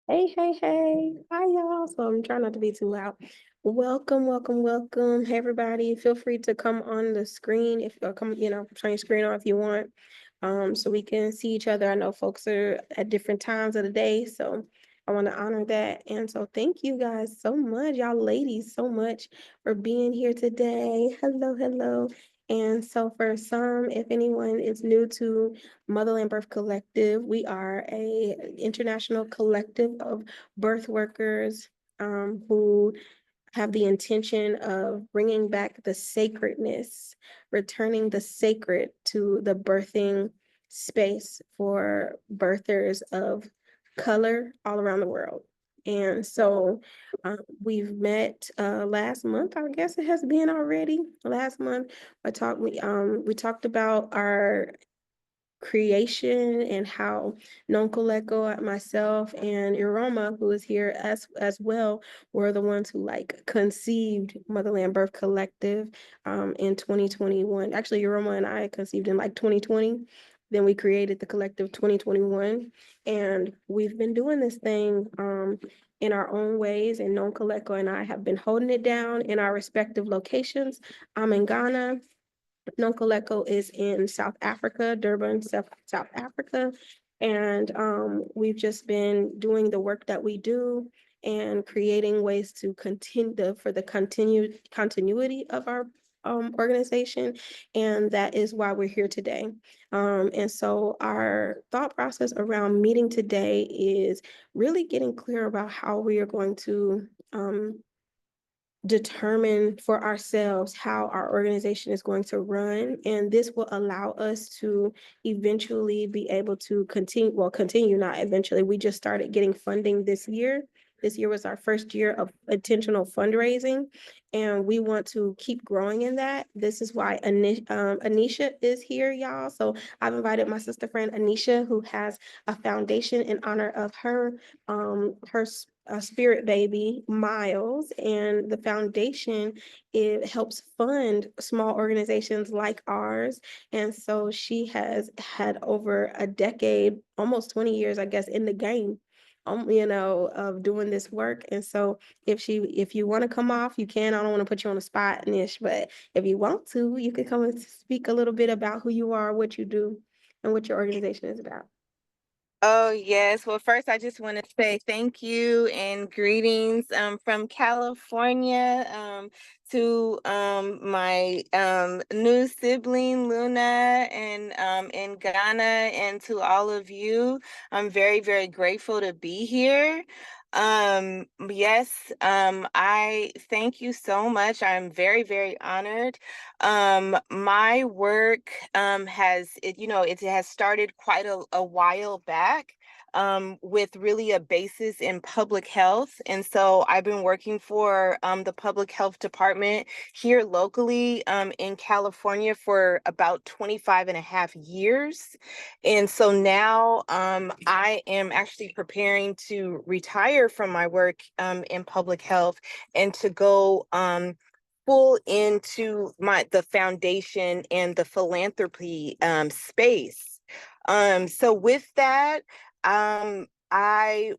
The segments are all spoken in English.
Hey, hey, hey. Hi, y'all. So I'm trying not to be too loud. Welcome, welcome, welcome. Hey, everybody. Feel free to come on the screen if you come, turn your screen on if you want. So we can see each other. I know folks are at different times of the day, so I want to honor that. And so thank you guys so much, y'all ladies, so much for being here today. Hello, hello. And so for some, if anyone is new to Motherland Birth Collective, we are a international collective of birth workers who have the intention of bringing back the sacredness, returning the sacred to the birthing space for birthers of color all around the world. And so we've met last month, I guess it has been already. Last month, we talked about our creation and how Nonkoleko, myself, and Iroma, who is here as well, were the ones who conceived Motherland Birth Collective in 2021. Actually, Iroma and I conceived in 2020. Then we created the collective 2021, and we've been doing this thing in our own ways. And Nonkoleko and I have been holding it down in our respective locations. I'm in Ghana. Nonkoleko is in South Africa, Durban, South Africa. And we've just been doing the work that we do and creating ways to continue for the continued continuity of our organization. And that is why we're here today. And so our thought process around meeting today is really getting clear about how we are going to determine for ourselves how our organization is going to run. And this will allow us to eventually be able to continue, not eventually. We just started getting funding this year. This year was our first year of intentional fundraising, and we want to keep growing in that. This is why Anisha is here, y'all. So I've invited my sister friend Anisha, who has a foundation in honor of her spirit baby, Miles, and the foundation, it helps fund small organizations like ours. And so she has had over a decade, almost 20 years, I guess, in the game. Of doing this work. And so if you want to come off, you can. I don't want to put you on the spot, Nish, but if you want to, you could come and speak a little bit about who you are, what you do, and what your organization is about. Oh, yes. Well, first, I just want to say thank you and greetings from California to my new sibling, Luna, and in Ghana, and to all of you. I'm very, very grateful to be here. Yes, I thank you so much. I'm very, very honored. My work it has started quite a while back with really a basis in public health. And so I've been working for the public health department here locally in California for about 25 and a half years. And so now I am actually preparing to retire from my work in public health and to go full into the foundation and the philanthropy space. So with that, I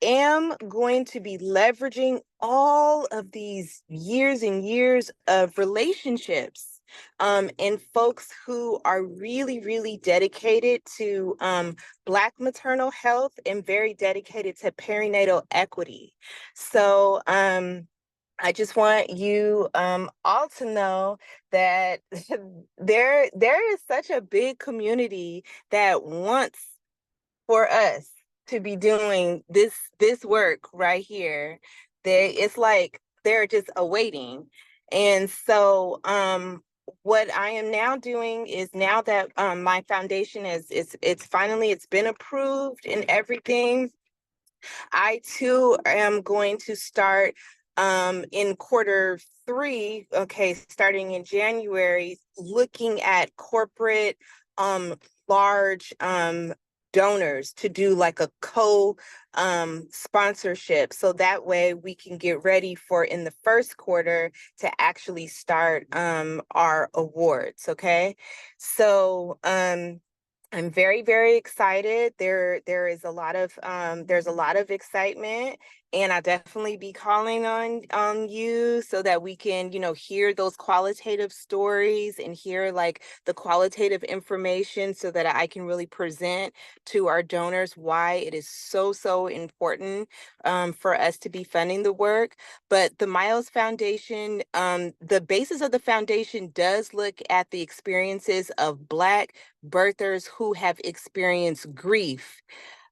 am going to be leveraging all of these years and years of relationships and folks who are really, really dedicated to Black maternal health and very dedicated to perinatal equity. So I just want you all to know that there is such a big community that wants for us to be doing this work right here. It's like they're just awaiting. And so what I am now doing is, now that my foundation it's finally it's been approved and everything, I too am going to start in quarter 3, okay, starting in January, looking at corporate large donors to do like a co sponsorship, so that way we can get ready for in the first quarter to actually start our awards. Okay, so I'm very, very excited. There is a lot of there's a lot of excitement, and I definitely be calling on you so that we can, hear those qualitative stories and hear like the qualitative information so that I can really present to our donors why it is so, so important for us to be funding the work. But the Miles Foundation, the basis of the foundation does look at the experiences of Black birthers who have experienced grief.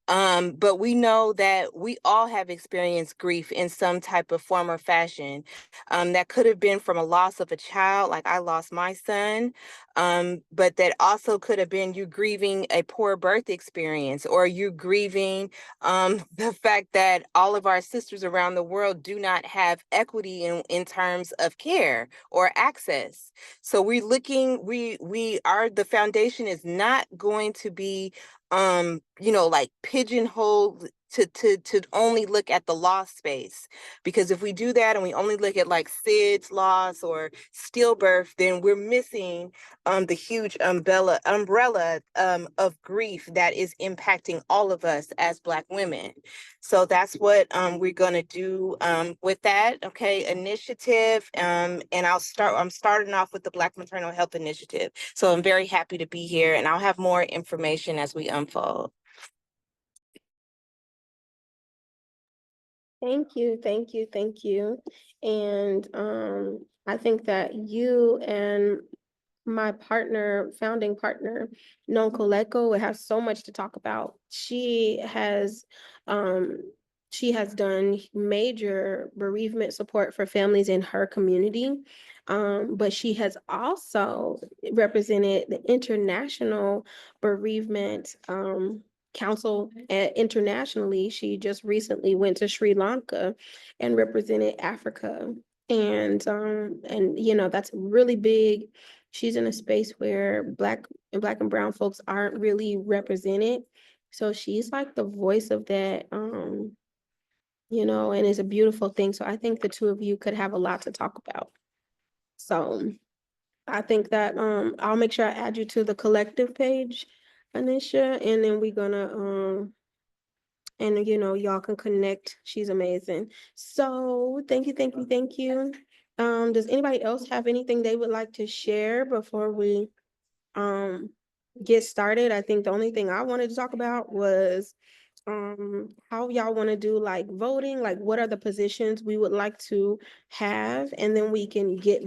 But we know that we all have experienced grief in some type of form or fashion. That could have been from a loss of a child, like I lost my son. But that also could have been you grieving a poor birth experience, or you grieving the fact that all of our sisters around the world do not have equity in terms of care or access. So we're looking, we are, the foundation is not going to be like pigeonholed to only look at the loss space, because if we do that and we only look at like SIDS loss or stillbirth, then we're missing the huge umbrella of grief that is impacting all of us as Black women. So that's what we're going to do with that, okay, initiative. And I'm starting off with the Black Maternal Health Initiative. So I'm very happy to be here, and I'll have more information as we unfold. Thank you, thank you, thank you. And I think that you and my partner, founding partner, Nonkoleko, would have so much to talk about. Um, she has done major bereavement support for families in her community. But she has also represented the International Bereavement Council internationally. She just recently went to Sri Lanka and represented Africa. And that's really big. She's in a space where black and brown folks aren't really represented. So she's like the voice of that, and it's a beautiful thing. So I think the two of you could have a lot to talk about. So I think that I'll make sure I add you to the collective page, Anisha, and then we're gonna and y'all can connect. She's amazing. So thank you, thank you, thank you. Does anybody else have anything they would like to share before we um get started? I think the only thing I wanted to talk about was how y'all want to do like voting, like what are the positions we would like to have, and then we can get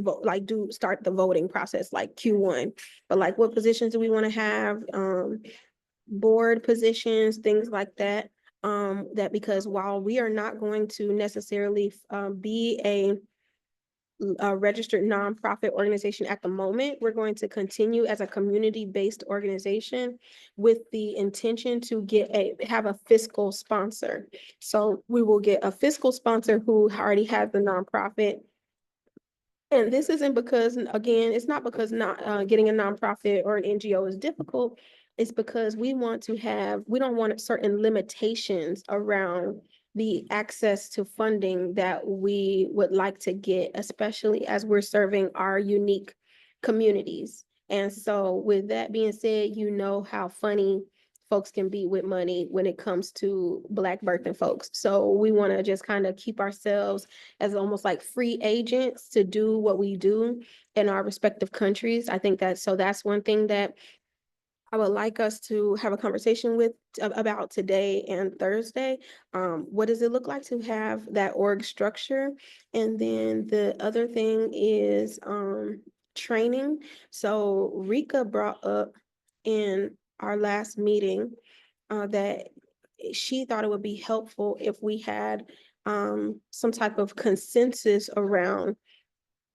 start the voting process like Q1. But like what positions do we want to have? Board positions, things like that. That because while we are not going to necessarily be a registered nonprofit organization at the moment, we're going to continue as a community-based organization with the intention to have a fiscal sponsor. So we will get a fiscal sponsor who already has the nonprofit. And this isn't because, again, it's not because not getting a nonprofit or an NGO is difficult. It's because we don't want certain limitations around the access to funding that we would like to get, especially as we're serving our unique communities. And so with that being said, how funny folks can be with money when it comes to Black birthing folks. So we want to just kind of keep ourselves as almost like free agents to do what we do in our respective countries. I think that's one thing that I would like us to have a conversation about today and Thursday. What does it look like to have that org structure? And then the other thing is training. So Rika brought up in our last meeting that she thought it would be helpful if we had some type of consensus around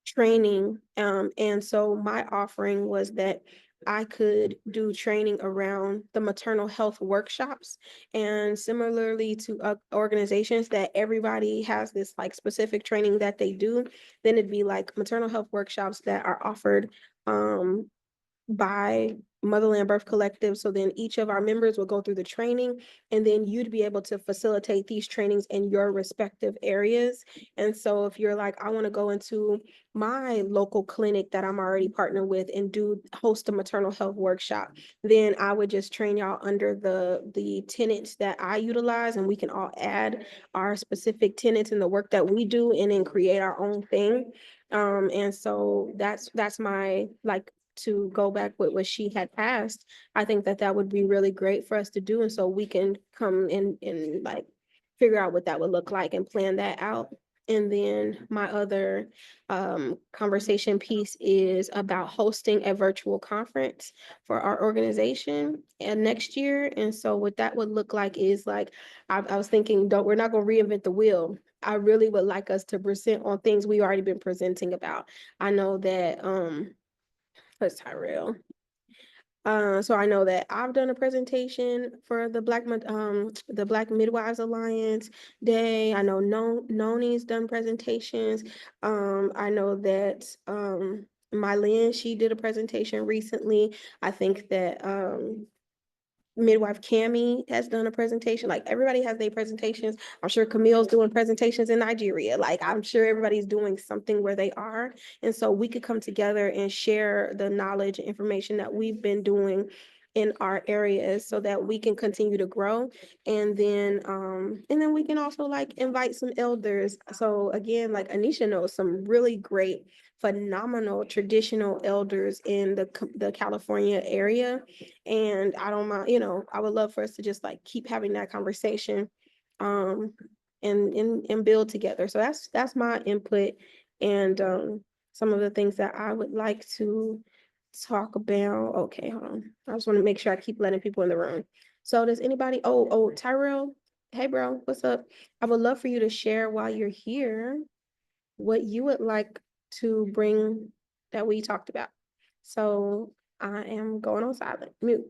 training. And so my offering was that I could do training around the maternal health workshops, and similarly to organizations that everybody has this like specific training that they do, then it'd be like maternal health workshops that are offered by Motherland Birth Collective. So then each of our members will go through the training, and then you'd be able to facilitate these trainings in your respective areas. And so if you're like, I want to go into my local clinic that I'm already partnered with and host a maternal health workshop, then I would just train y'all under the tenets that I utilize, and we can all add our specific tenets in the work that we do and then create our own thing. And so that's my, like, to go back with what she had asked, I think that that would be really great for us to do. And so we can come in and like figure out what that would look like and plan that out. And then my other conversation piece is about hosting a virtual conference for our organization and next year. And so what that would look like is like, I was thinking, we're not going to reinvent the wheel. I really would like us to present on things we've already been presenting about. I know that that's Tyrell. So I know that I've done a presentation for the the Black Midwives Alliance Day. I know Noni's done presentations. I know that Mylin, she did a presentation recently. I think that midwife Cami has done a presentation. Like, everybody has their presentations. I'm sure Camille's doing presentations in Nigeria. Like, I'm sure everybody's doing something where they are. And so we could come together and share the knowledge and information that we've been doing in our areas so that we can continue to grow. And then we can also like invite some elders. So again, like Anisha knows some really great, phenomenal traditional elders in the California area. And I don't mind, I would love for us to just like keep having that conversation, um, and build together. So that's my input, and some of the things that I would like to talk about. Okay, hold on. I just want to make sure I keep letting people in the room. So does anybody, Tyrell, hey bro, what's up? I would love for you to share while you're here what you would like to bring that we talked about. So I am going on silent, mute.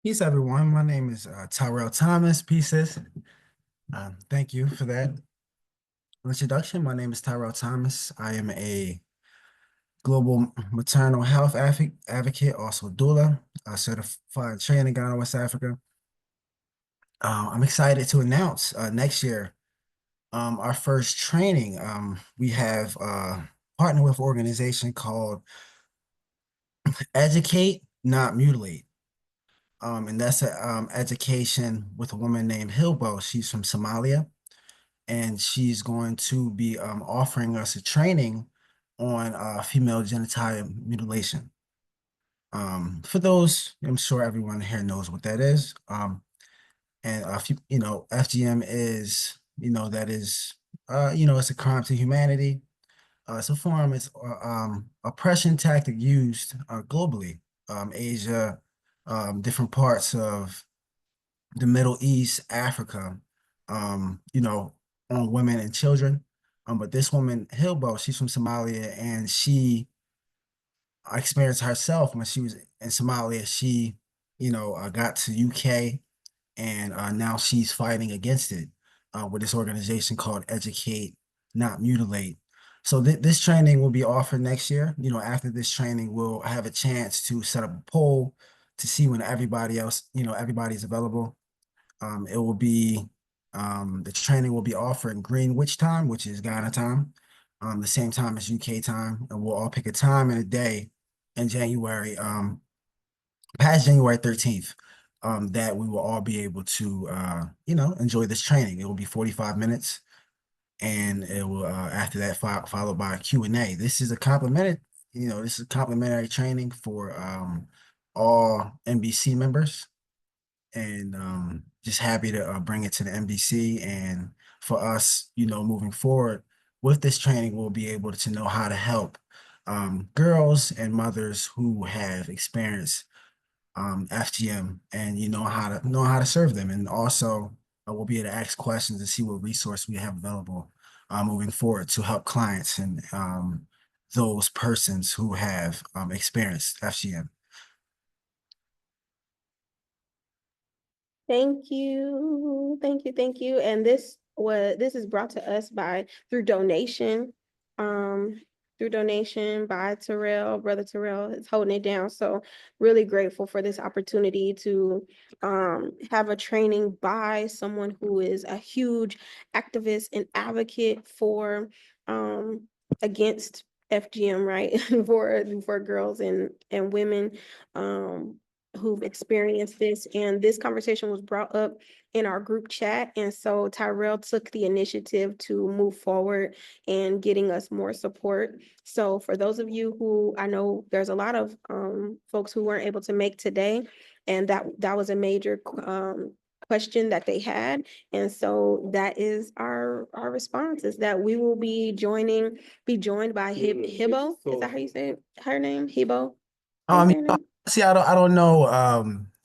Peace, everyone. My name is Tyrell Thomas. Pieces. Thank you for that introduction. My name is Tyrell Thomas. I am a global maternal health advocate, also doula, certified trainer in Ghana, West Africa. I'm excited to announce next year our first training. We have partnered with an organization called Educate, Not Mutilate. And that's an education with a woman named Hilbo. She's from Somalia, and she's going to be offering us a training on female genital mutilation. For those, I'm sure everyone here knows what that is. And FGM is, that is, it's a crime to humanity. It's a form, it's oppression tactic used globally, Asia, different parts of the Middle East, Africa, on women and children. But this woman, Hilbo, she's from Somalia, and she experienced herself when she was in Somalia. She, got to UK, and now she's fighting against it with this organization called Educate, Not Mutilate. So this training will be offered next year. After this training, we'll have a chance to set up a poll to see when everybody's available. It will be the training will be offered in Greenwich time, which is Ghana time, the same time as UK time, and we'll all pick a time and a day in January, past January 13th, that we will all be able to enjoy this training. It will be 45 minutes, and it will after that followed by a Q&A. This is a complimentary training for all MBC members, and just happy to bring it to the MBC. And for us, moving forward with this training, we'll be able to know how to help girls and mothers who have experienced FGM, and how to serve them. And also we'll be able to ask questions and see what resource we have available moving forward to help clients and those persons who have experienced FGM. Thank you. Thank you. Thank you. And this this is brought to us through donation. Through donation by Terrell, Brother Terrell is holding it down. So really grateful for this opportunity to have a training by someone who is a huge activist and advocate for against FGM, right? for girls and women who've experienced this. And this conversation was brought up in our group chat. And so Tyrell took the initiative to move forward and getting us more support. So for those of you who, I know there's a lot of folks who weren't able to make today, and that was a major question that they had. And so that is our response, is that we will be joined by Hibbo. Is that how you say it? Her name? Hibbo? How you say her name? See, I don't know.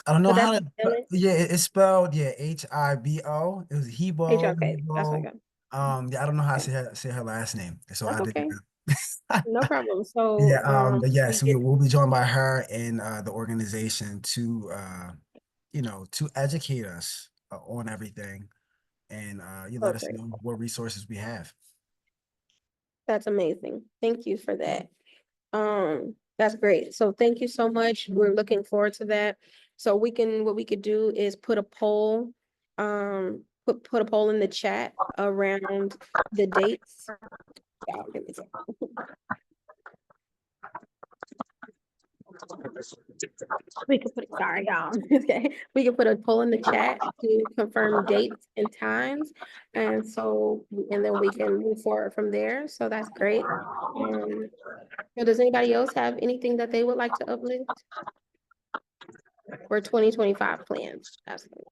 I don't know But how that's to. spell Yeah, it's spelled Hibo. It was Hebo. okay. That's what I Hebo. got. Yeah, I don't know how to Okay. say her last name, so That's I didn't. okay. No problem. Yeah. So But we yes, get we'll be joined by her and the organization to to educate us on everything, and you let us perfect. know what resources we have. That's amazing. Thank you for that. That's great. So thank you so much. We're looking forward to that. So what we could do is put a poll, put a poll in the chat around the dates. Yeah, give me a second. We could put, sorry, y'all. Okay, we could put a poll in the chat to confirm dates and times. And so, and then we can move forward from there. So that's great. So does anybody else have anything that they would like to uplift for 2025 plans? Absolutely.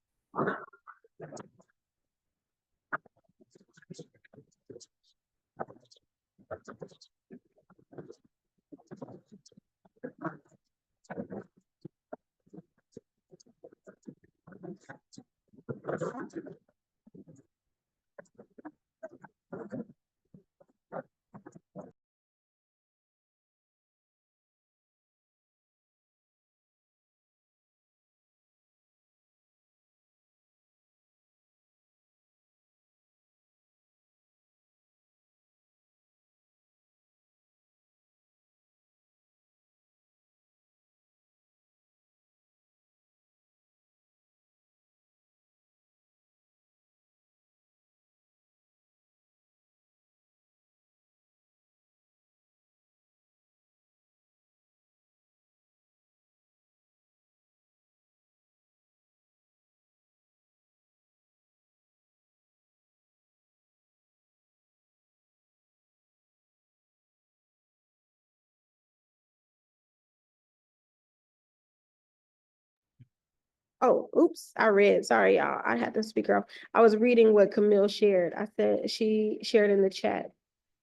Oh, oops, sorry, y'all. I had the speaker off. I was reading what Camille shared. I said she shared in the chat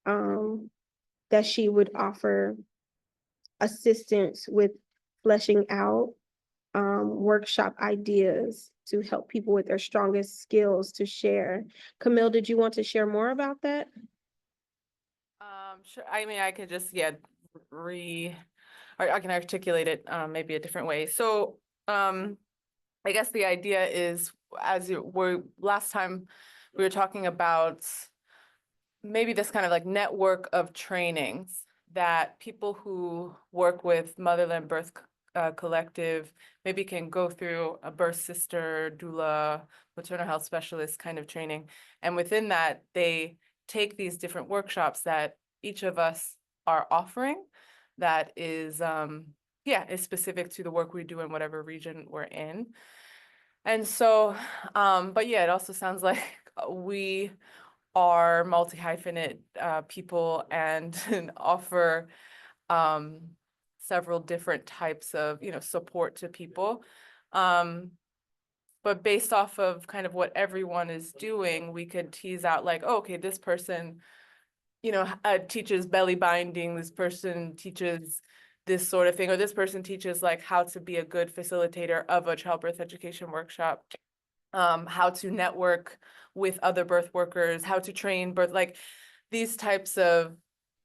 that she would offer assistance with fleshing out workshop ideas to help people with their strongest skills to share. Camille, did you want to share more about that? Sure. I mean, I could just, or I can articulate it maybe a different way. So I guess the idea is, last time we were talking about maybe this kind of like network of trainings that people who work with Motherland Birth Collective maybe can go through a birth sister, doula, maternal health specialist kind of training. And within that, they take these different workshops that each of us are offering that is, is specific to the work we do in whatever region we're in. And so, but yeah, it also sounds like we are multi-hyphenate people and offer several different types of, support to people. But based off of kind of what everyone is doing, we could tease out like, oh, okay, this person, teaches belly binding, this person teaches this sort of thing, or this person teaches like how to be a good facilitator of a childbirth education workshop, how to network with other birth workers, how to train birth, like these types of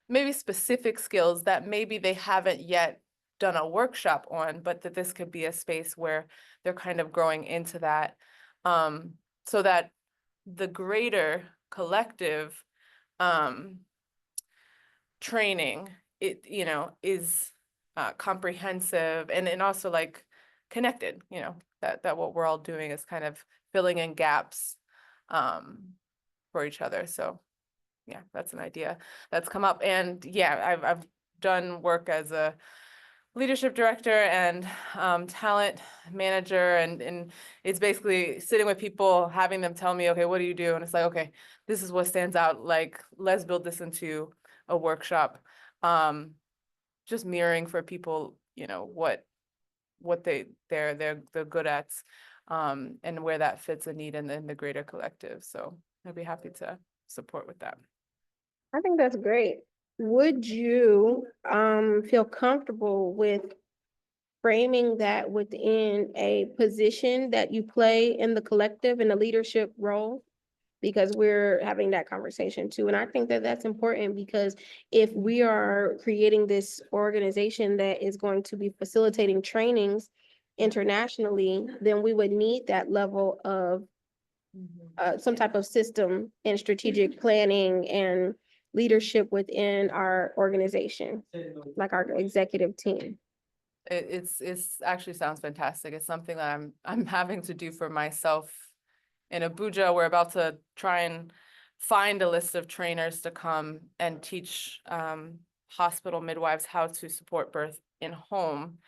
maybe specific skills that maybe they haven't yet done a workshop on, but that this could be a space where they're kind of growing into that, so that the greater collective training, it, you know, is comprehensive and also like connected, you know, that what we're all doing is kind of filling in gaps for each other. So yeah, that's an idea that's come up. And yeah, I've done work as a leadership director and talent manager, and it's basically sitting with people, having them tell me, okay, what do you do? And it's like, okay, this is what stands out. Like, let's build this into a workshop. Just mirroring for people, you know, what they're good at, and where that fits a need in the greater collective. So I'd be happy to support with that. I think that's great. Would you feel comfortable with framing that within a position that you play in the collective in a leadership role? Because we're having that conversation too. And I think that that's important, because if we are creating this organization that is going to be facilitating trainings internationally, then we would need that level of some type of system and strategic planning and leadership within our organization, like our executive team. It's actually sounds fantastic. It's something that I'm having to do for myself in Abuja. We're about to try and find a list of trainers to come and teach hospital midwives how to support birth in home.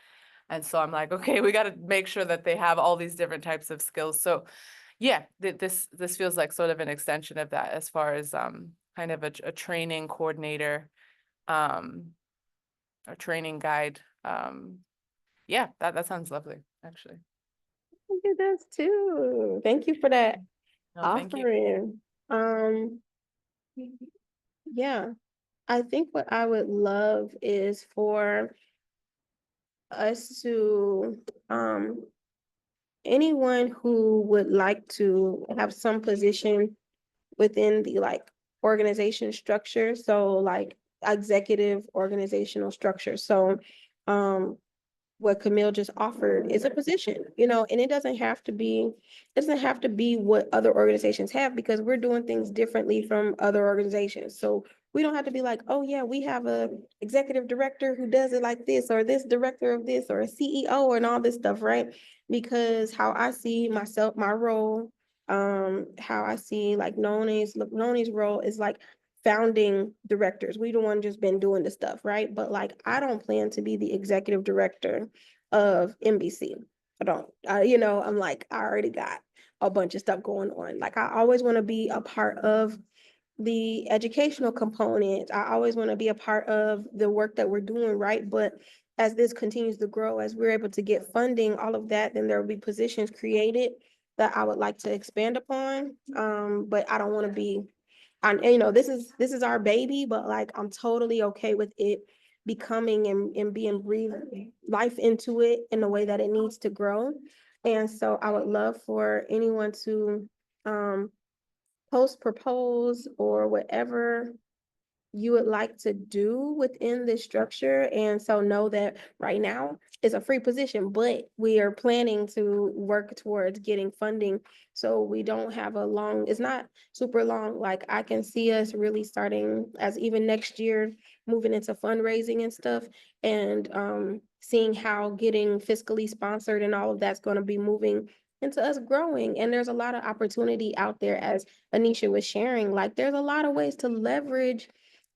And so I'm like, okay, we got to make sure that they have all these different types of skills. So yeah, this feels like sort of an extension of that, as far as kind of a training coordinator, a training guide. Yeah, that sounds lovely, actually. I think it does too. Thank you for that No, thank you. offering. Yeah, I think what I would love is for us to, anyone who would like to have some position within the like organization structure, so like executive organizational structure. So, what Camille just offered is a position, you know, and it doesn't have to be what other organizations have, because we're doing things differently from other organizations. So we don't have to be like, oh yeah, we have a executive director who does it like this, or this director of this, or a CEO and all this stuff, right? Because how I see myself, my role, how I see like Noni's role is like founding directors. We the one just been doing the stuff, right? But like, I don't plan to be the executive director of MBC. I don't, you know, I'm like, I already got a bunch of stuff going on. Like, I always want to be a part of the educational component. I always want to be a part of the work that we're doing, right? But as this continues to grow, as we're able to get funding, all of that, then there will be positions created that I would like to expand upon. But I don't want to be, you know, this is our baby, but like, I'm totally okay with it becoming and being breathed life into it in the way that it needs to grow. And so I would love for anyone to post, propose, or whatever you would like to do within this structure. And so know that right now it's a free position, but we are planning to work towards getting funding. So we don't have a long, it's not super long. Like, I can see us really starting as even next year, moving into fundraising and stuff, and seeing how getting fiscally sponsored and all of that's going to be moving into us growing. And there's a lot of opportunity out there, as Anisha was sharing. Like, there's a lot of ways to leverage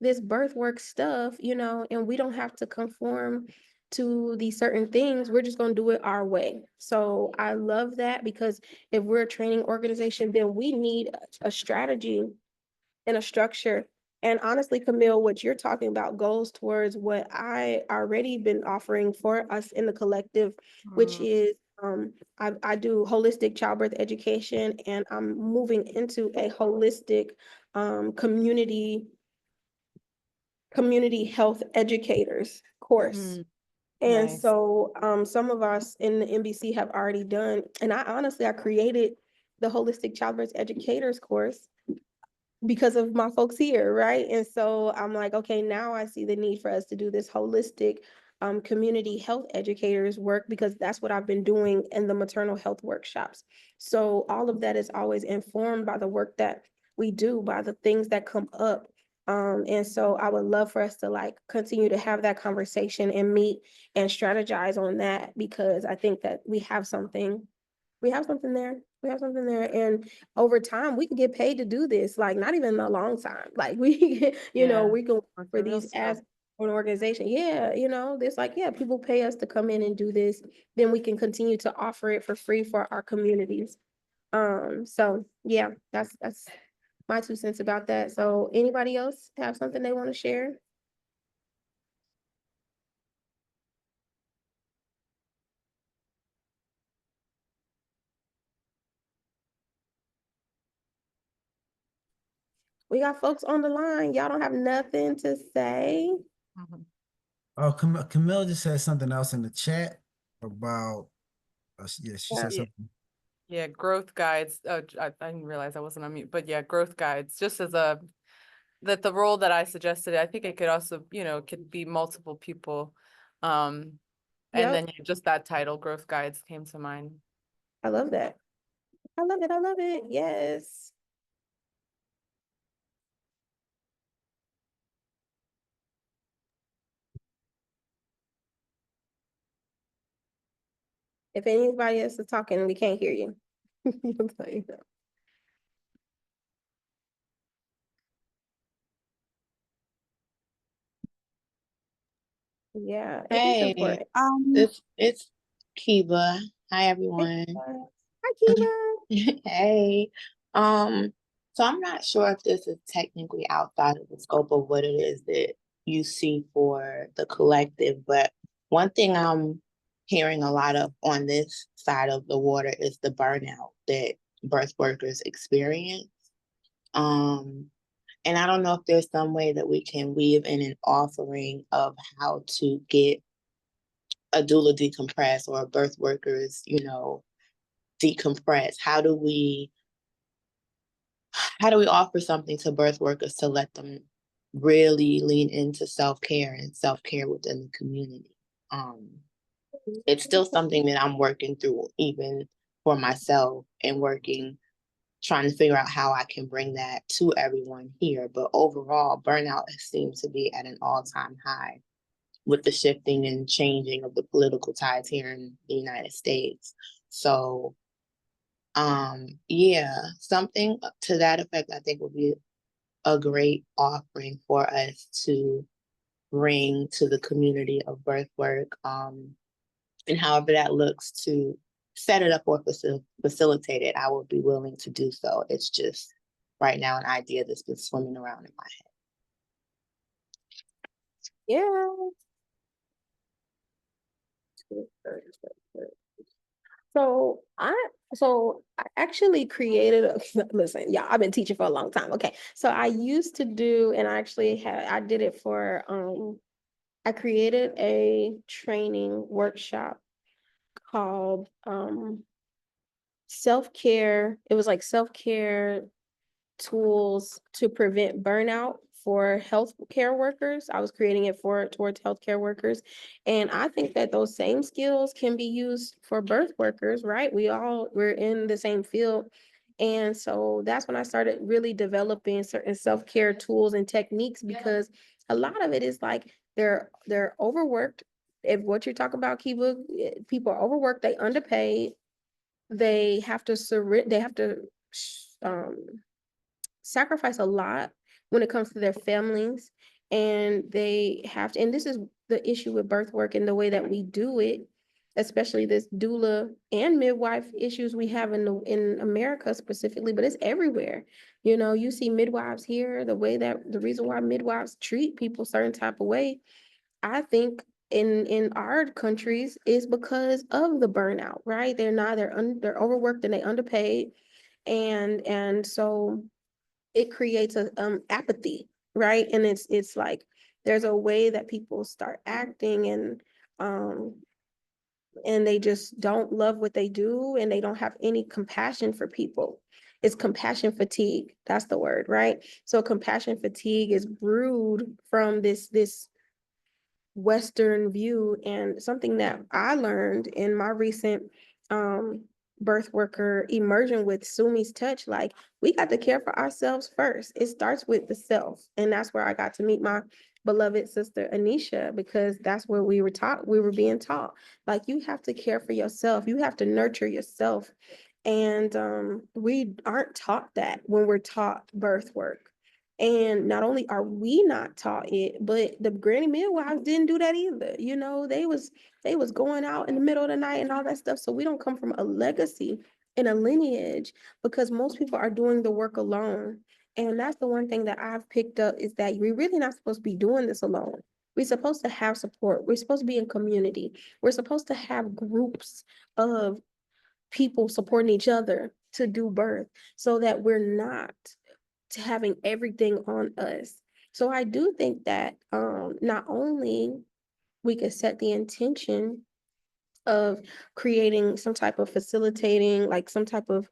this birth work stuff, you know, and we don't have to conform to these certain things. We're just going to do it our way. So I love that, because if we're a training organization, then we need a strategy and a structure. And honestly, Camille, what you're talking about goes towards what I already been offering for us in the collective, which is I do holistic childbirth education, and I'm moving into a holistic community health educators course. And Nice. so some of us in the MBC have already done, and I created the holistic childbirth educators course because of my folks here, right? And so I'm like, okay, now I see the need for us to do this holistic community health educators work, because that's what I've been doing in the maternal health workshops. So all of that is always informed by the work that we do, by the things that come up. And so I would love for us to like continue to have that conversation and meet and strategize on that, because I think that we have something there. We have something there. And over time, we can get paid to do this, like not even a long time. Like we, Yeah, we can like for the real these stuff. as an organization. Yeah, there's like, yeah, people pay us to come in and do this. Then we can continue to offer it for free for our communities. So yeah, that's my 2 cents about that. So anybody else have something they want to share? We got folks on the line. Y'all don't have nothing to say? Mhm. Oh, Camille just said something else in the chat about, yeah, she said Yeah. something. Yeah, growth guides. Oh, I didn't realize I wasn't on mute, but yeah, growth guides, just as that the role that I suggested, I think it could also, could be multiple people. And Yep. then just that title, growth guides, came to mind. I love that. I love it. I love it. Yes. If anybody else is talking, we can't hear you. I'll tell you that. Yeah, it is Hey, important. it's Kiba. Hi everyone. Hi, Kiva. Hey. So I'm not sure if this is technically outside of the scope of what it is that you see for the collective, but one thing I'm hearing a lot of on this side of the water is the burnout that birth workers experience. And I don't know if there's some way that we can weave in an offering of how to get a doula decompress or a birth workers, decompress. How do we offer something to birth workers to let them really lean into self-care and self-care within the community? It's still something that I'm working through, even for myself, and trying to figure out how I can bring that to everyone here. But overall, burnout seems to be at an all-time high with the shifting and changing of the political tides here in the United States. So, yeah, something to that effect, I think would be a great offering for us to bring to the community of birth work, and however that looks to set it up or facilitate it, I would be willing to do so. It's just right now an idea that's been swimming around in my head. Yeah. So I actually created listen, yeah, I've been teaching for a long time. Okay. So I used to do, and I did it for, I created a training workshop called, self-care. It was like self-care tools to prevent burnout for healthcare workers. I was creating it towards healthcare workers. And I think that those same skills can be used for birth workers, right? We're in the same field. And so that's when I started really developing certain self-care tools and techniques, because a lot of it is like they're overworked. If what you're talking about, Kiva, people are overworked, they underpaid, they have to um sacrifice a lot when it comes to their families, and they have to, and this is the issue with birth work and the way that we do it, especially this doula and midwife issues we have in America specifically, but it's everywhere. You see midwives here, the reason why midwives treat people certain type of way, I think in our countries, is because of the burnout, right? They're overworked and they underpaid, and so it creates a apathy, right? And it's like there's a way that people start acting, um and they just don't love what they do, and they don't have any compassion for people. It's compassion fatigue. That's the word, right? So compassion fatigue is brewed from this Western view, and something that I learned in my recent birth worker immersion with Sumi's touch, like we got to care for ourselves first. It starts with the self. And that's where I got to meet my beloved sister Anisha, because that's where we were being taught. Like you have to care for yourself. You have to nurture yourself. And we aren't taught that when we're taught birth work. And not only are we not taught it, but the granny midwives didn't do that either. You know, they was going out in the middle of the night and all that stuff. So we don't come from a legacy and a lineage, because most people are doing the work alone. And that's the one thing that I've picked up, is that we're really not supposed to be doing this alone. We're supposed to have support. We're supposed to be in community. We're supposed to have groups of people supporting each other to do birth, so that we're not having everything on us. So I do think that not only we could set the intention of creating some type of facilitating, like some type of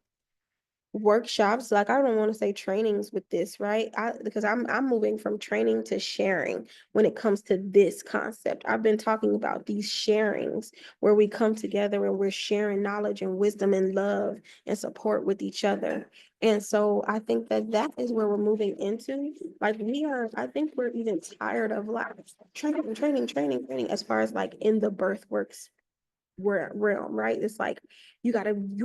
workshops, like I don't want to say trainings with this, right? Because I'm moving from training to sharing when it comes to this concept. I've been talking about these sharings where we come together and we're sharing knowledge and wisdom and love and support with each other. And so I think that that is where we're moving into. Like I think we're even tired of like training as far as like in the birth works realm, right? It's like you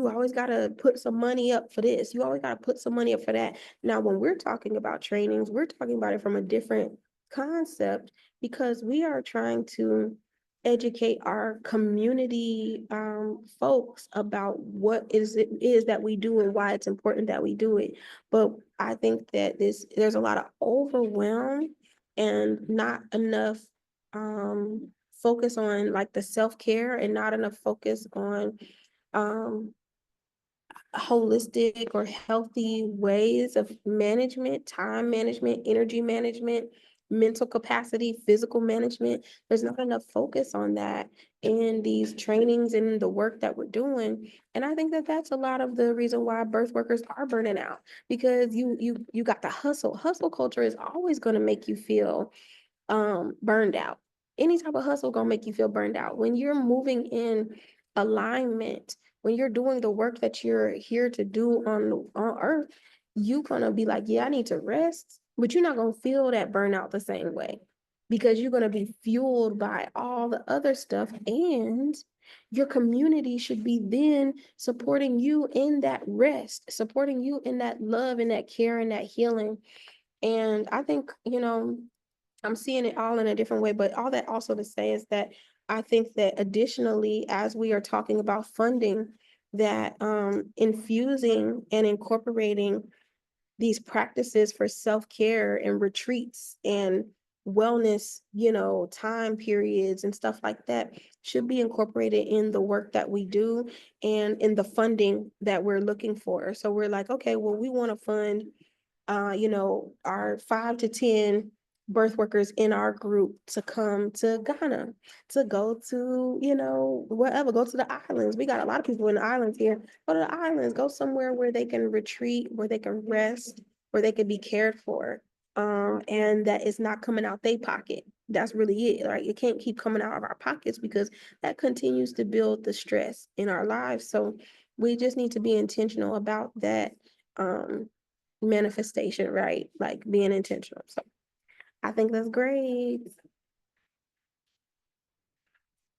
always gotta put some money up for this. You always gotta put some money up for that. Now, when we're talking about trainings, we're talking about it from a different concept, because we are trying to educate our community folks about what it is that we do and why it's important that we do it. But I think that there's a lot of overwhelm and not enough focus on like the self-care, and not enough focus on um holistic or healthy ways of management, time management, energy management, mental capacity, physical management. There's not enough focus on that in these trainings and the work that we're doing. And I think that that's a lot of the reason why birth workers are burning out, because you got the hustle culture is always going to make you feel burned out. Any type of hustle gonna make you feel burned out. When you're moving in alignment, when you're doing the work that you're here to do on earth, you gonna be like, yeah, I need to rest, but you're not gonna feel that burnout the same way, because you're gonna be fueled by all the other stuff. And your community should be then supporting you in that rest, supporting you in that love and that care and that healing. And I think, I'm seeing it all in a different way, but all that also to say is that I think that additionally, as we are talking about funding, that infusing and incorporating these practices for self-care and retreats and wellness, time periods and stuff like that should be incorporated in the work that we do and in the funding that we're looking for. So we're like, okay, well, we want to fund our 5 to 10 birth workers in our group to come to Ghana, to go to, wherever, go to the islands. We got a lot of people in the islands here. Go to the islands, go somewhere where they can retreat, where they can rest, where they can be cared for. And that is not coming out their pocket. That's really it. Like it can't keep coming out of our pockets, because that continues to build the stress in our lives. So we just need to be intentional about that. Manifestation, right? Like being intentional. So I think that's great.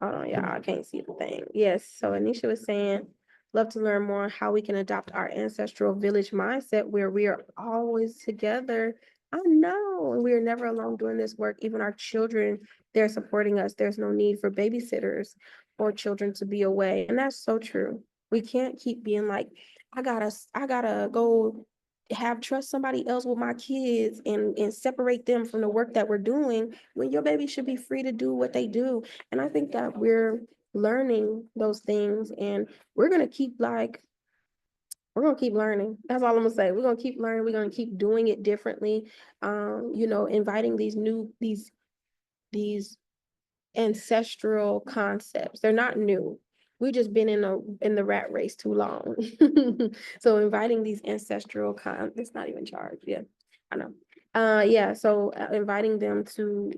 Hold on, y'all. I can't see the thing. Yes. So Anisha was saying, love to learn more how we can adopt our ancestral village mindset where we are always together. I know. And we are never alone doing this work. Even our children, they're supporting us. There's no need for babysitters or children to be away. And that's so true. We can't keep being like, I gotta go trust somebody else with my kids and separate them from the work that we're doing, when your baby should be free to do what they do. And I think that we're learning those things, and we're gonna keep learning. That's all I'm gonna say. We're gonna keep learning. We're gonna keep doing it differently. Inviting these ancestral concepts. They're not new. We've just been in the rat race too long. So inviting these ancestral it's not even charged. Yeah, I know. Yeah, so inviting them to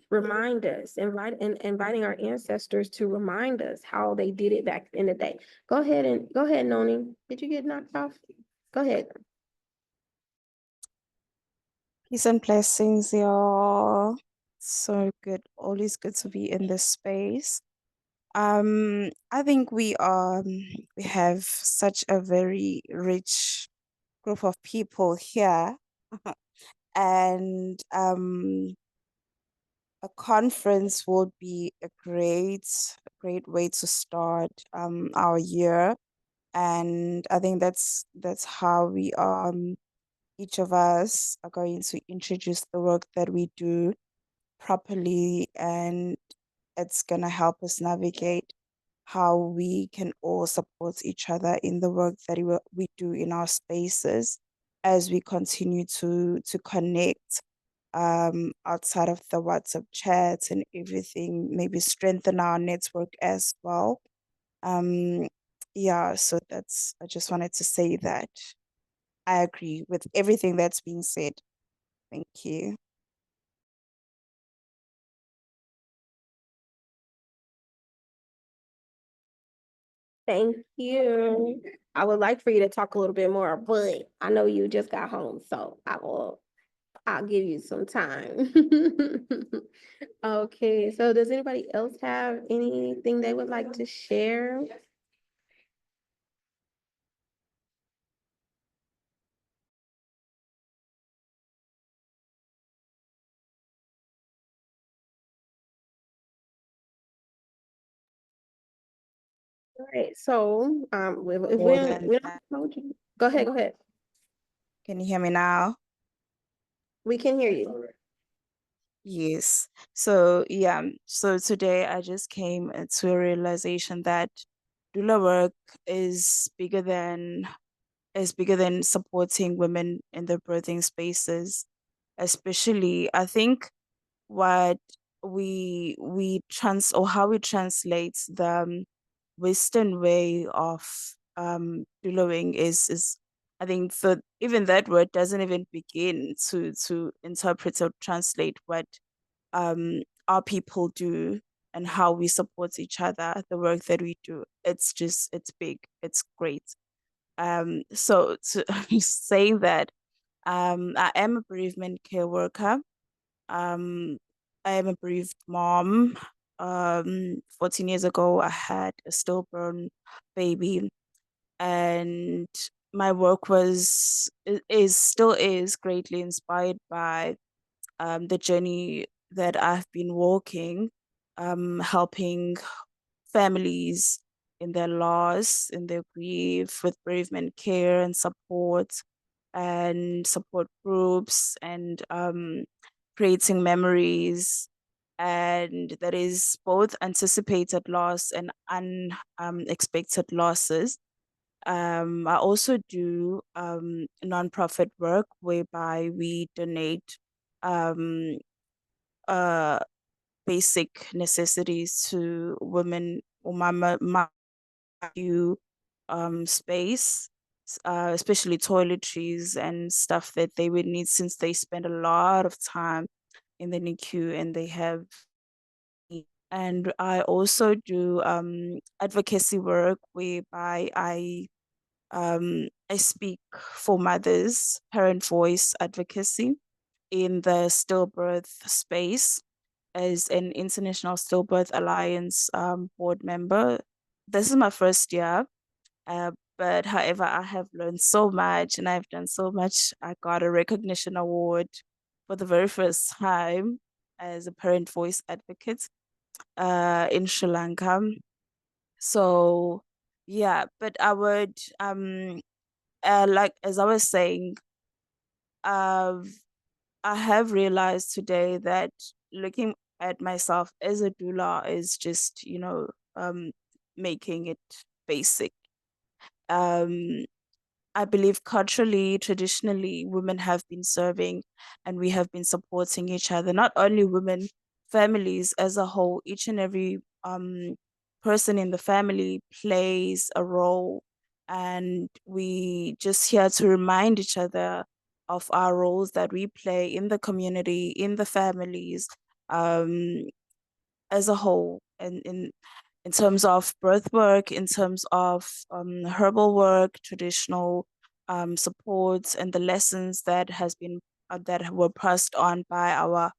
remind us, inviting our ancestors to remind us how they did it back in the day. Go ahead, Noni. Did you get knocked off? Go ahead. Peace and blessings, y'all. So good. Always good to be in this space. I think we have such a very rich group of people here. And a conference would be a great way to start our year. And I think that's how we each of us are going to introduce the work that we do properly, and it's going to help us navigate how we can all support each other in the work that we do in our spaces as we continue to connect outside of the WhatsApp chats and everything, maybe strengthen our network as well. Yeah, so I just wanted to say that I agree with everything that's being said. Thank you. Thank you. I would like for you to talk a little bit more, but I know you just got home, so I'll give you some time. Okay, so does anybody else have anything they would like to share? All right, so if More than we that. go ahead. Can you hear me now? We can hear you. Yes. So yeah, so today I just came to a realization that doula work is bigger than supporting women in their birthing spaces. Especially, I think what how we translate the Western way of doulaing is I think so even that word doesn't even begin to interpret or translate what our people do and how we support each other, the work that we do. It's big, it's great. So to saying that, I am a bereavement care worker. Um, I am a bereaved mom. 14 years ago, I had a stillborn baby, and my work still is greatly inspired by the journey that I've been walking, helping families in their loss, in their grief, with bereavement care and support groups, and creating memories. And that is both anticipated loss and unexpected losses. I also do nonprofit work whereby we donate um, uh, basic necessities to women or space, especially toiletries and stuff that they would need since they spend a lot of time in the NICU and they have. And I also do advocacy work whereby I speak for mothers, parent voice advocacy in the stillbirth space as an International Stillbirth Alliance board member. This is my first year, but however, I have learned so much and I've done so much. I got a recognition award for the very first time as a parent voice advocate in Sri Lanka. So yeah, but I would like as I was saying, uh, I have realized today that looking at myself as a doula is just, making it basic. Um, I believe culturally, traditionally, women have been serving and we have been supporting each other, not only women, families as a whole, each and every person in the family plays a role. And we just here to remind each other of our roles that we play in the community, in the families, as a whole, and in terms of birth work, in terms of herbal work, traditional supports, and the lessons that has been that were passed on by our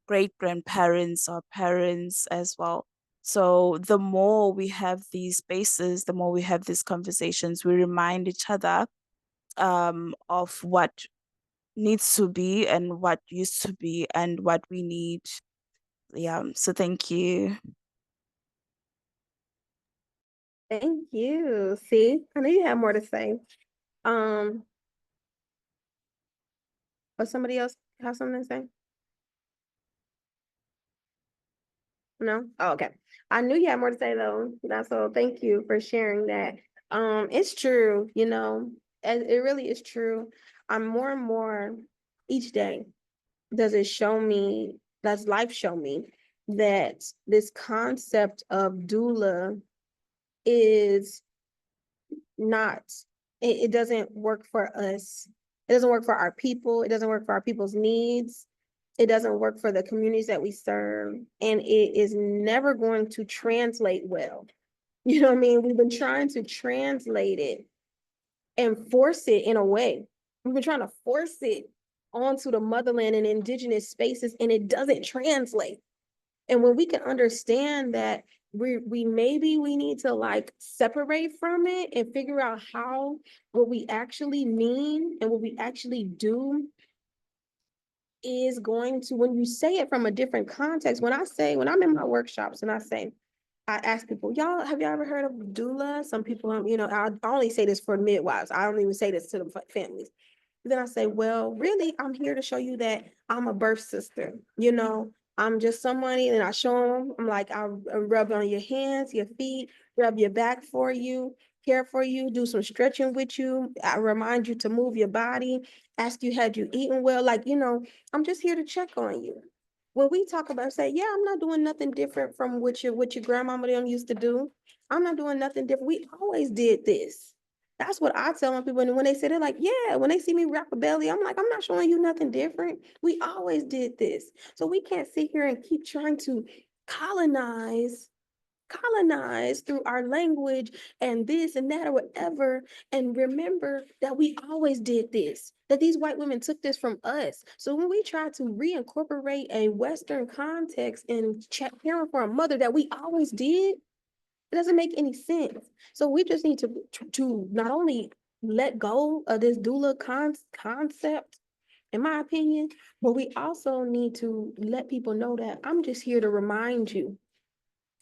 great grandparents, our parents as well. So the more we have these spaces, the more we have these conversations, we remind each other of what needs to be and what used to be and what we need. Yeah. So thank you. Thank you. See, I know you have more to say. Or somebody else have something to say? No? Oh, okay. I knew you had more to say though. So thank you for sharing that. It's true, and it really is true. I'm more and more each day does it show me, does life show me that this concept of doula is not, it doesn't work for us. It doesn't work for our people. It doesn't work for our people's needs. It doesn't work for the communities that we serve. And it is never going to translate well. You know what I mean? We've been trying to translate it and force it in a way. We've been trying to force it onto the motherland and indigenous spaces, and it doesn't translate. And when we can understand that we maybe we need to like separate from it and figure out how what we actually mean and what we actually do is going to, when you say it from a different context, when I'm in my workshops and I ask people, y'all, have y'all ever heard of doula? Some people, I only say this for midwives. I don't even say this to the families. Then I say, well, really, I'm here to show you that I'm a birth sister. I'm just somebody, and I show them, I'm like, I'll rub on your hands, your feet, rub your back for you, care for you, do some stretching with you. I remind you to move your body, ask you, had you eaten well? Like, I'm just here to check on you. When we talk about, say, yeah, I'm not doing nothing different from what your grandmama them used to do. I'm not doing nothing different. We always did this. That's what I tell my people. And when they say, they're like, yeah, when they see me wrap a belly, I'm like, I'm not showing you nothing different. We always did this. So we can't sit here and keep trying to colonize through our language and this and that or whatever, and remember that we always did this, that these white women took this from us. So when we try to reincorporate a Western context and caring for a mother that we always did, it doesn't make any sense. So we just need to not only let go of this doula concept, in my opinion, but we also need to let people know that I'm just here to remind you.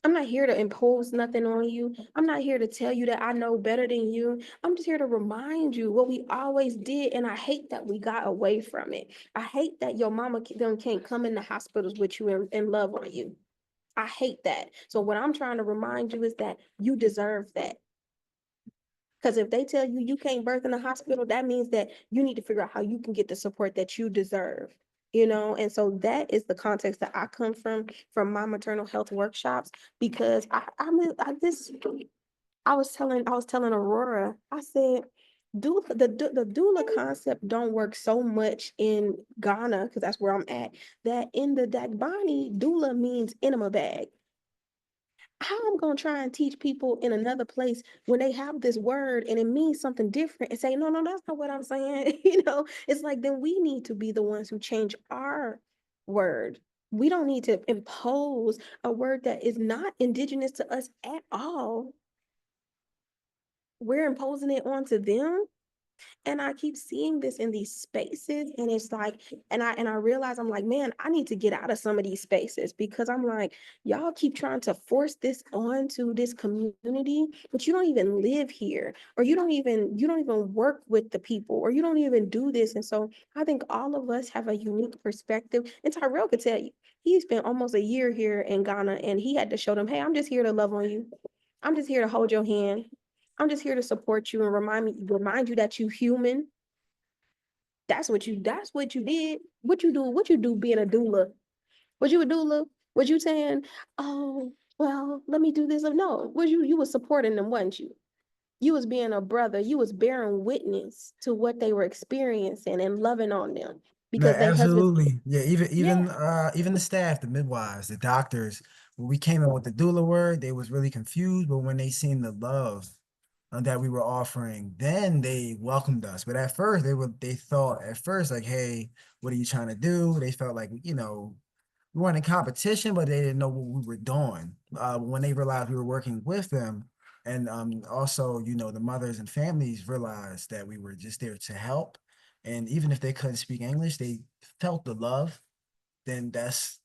I'm not here to impose nothing on you. I'm not here to tell you that I know better than you. I'm just here to remind you what we always did. And I hate that we got away from it. I hate that your mama them can't come in the hospitals with you and love on you. I hate that. So what I'm trying to remind you is that you deserve that. Because if they tell you you can't birth in the hospital, that means that you need to figure out how you can get the support that you deserve. And so that is the context that I come from my maternal health workshops, because I was telling Aurora, I said, the doula concept don't work so much in Ghana, because that's where I'm at, that in the Dagbani, doula means enema bag. How I'm gonna try and teach people in another place when they have this word and it means something different and say, no, that's not what I'm saying. It's like, then we need to be the ones who change our word. We don't need to impose a word that is not indigenous to us at all. We're imposing it onto them. And I keep seeing this in these spaces, and it's like, and I realize, I'm like, man, I need to get out of some of these spaces, because I'm like, y'all keep trying to force this onto this community, but you don't even live here, or you don't even work with the people, or you don't even do this. And so I think all of us have a unique perspective. And Tyrell could tell you, he spent almost a year here in Ghana, and he had to show them, hey, I'm just here to love on you. I'm just here to hold your hand. I'm just here to support you and remind you that you human. That's what you did. What you do being a doula? Was you a doula? Was you saying, oh, well, let me do this? No, was you were supporting them, wasn't you? You was being a brother. You was bearing witness to what they were experiencing and loving on them No, because they husbands. absolutely. Yeah, Yeah. even the staff, the midwives, the doctors, when we came in with the doula word, they was really confused, but when they seen the love that we were offering, then they welcomed us. But at first they thought at first like, hey, what are you trying to do? They felt like, we weren't in competition, but they didn't know what we were doing. When they realized we were working with them, and also, the mothers and families realized that we were just there to help. And even if they couldn't speak English, they felt the love. Then that's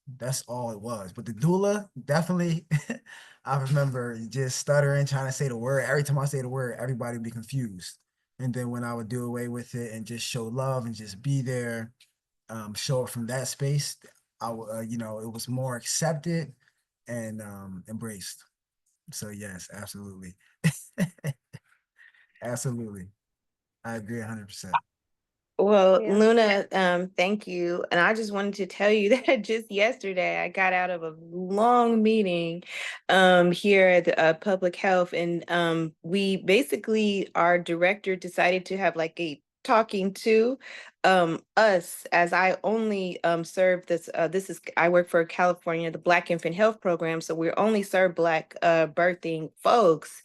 all it was. But the doula, definitely, I remember just stuttering, trying to say the word. Every time I say the word, everybody would be confused. And then when I would do away with it and just show love and just be there, show it from that space, it was more accepted and embraced. So yes, absolutely. Absolutely. I agree 100%. Well, Yeah. Luna, thank you. And I just wanted to tell you that just yesterday I got out of a long meeting here at the public health, and we basically, our director decided to have like a talking to us, as I only serve this is, I work for California, the Black Infant Health Program, so we only serve Black birthing folks.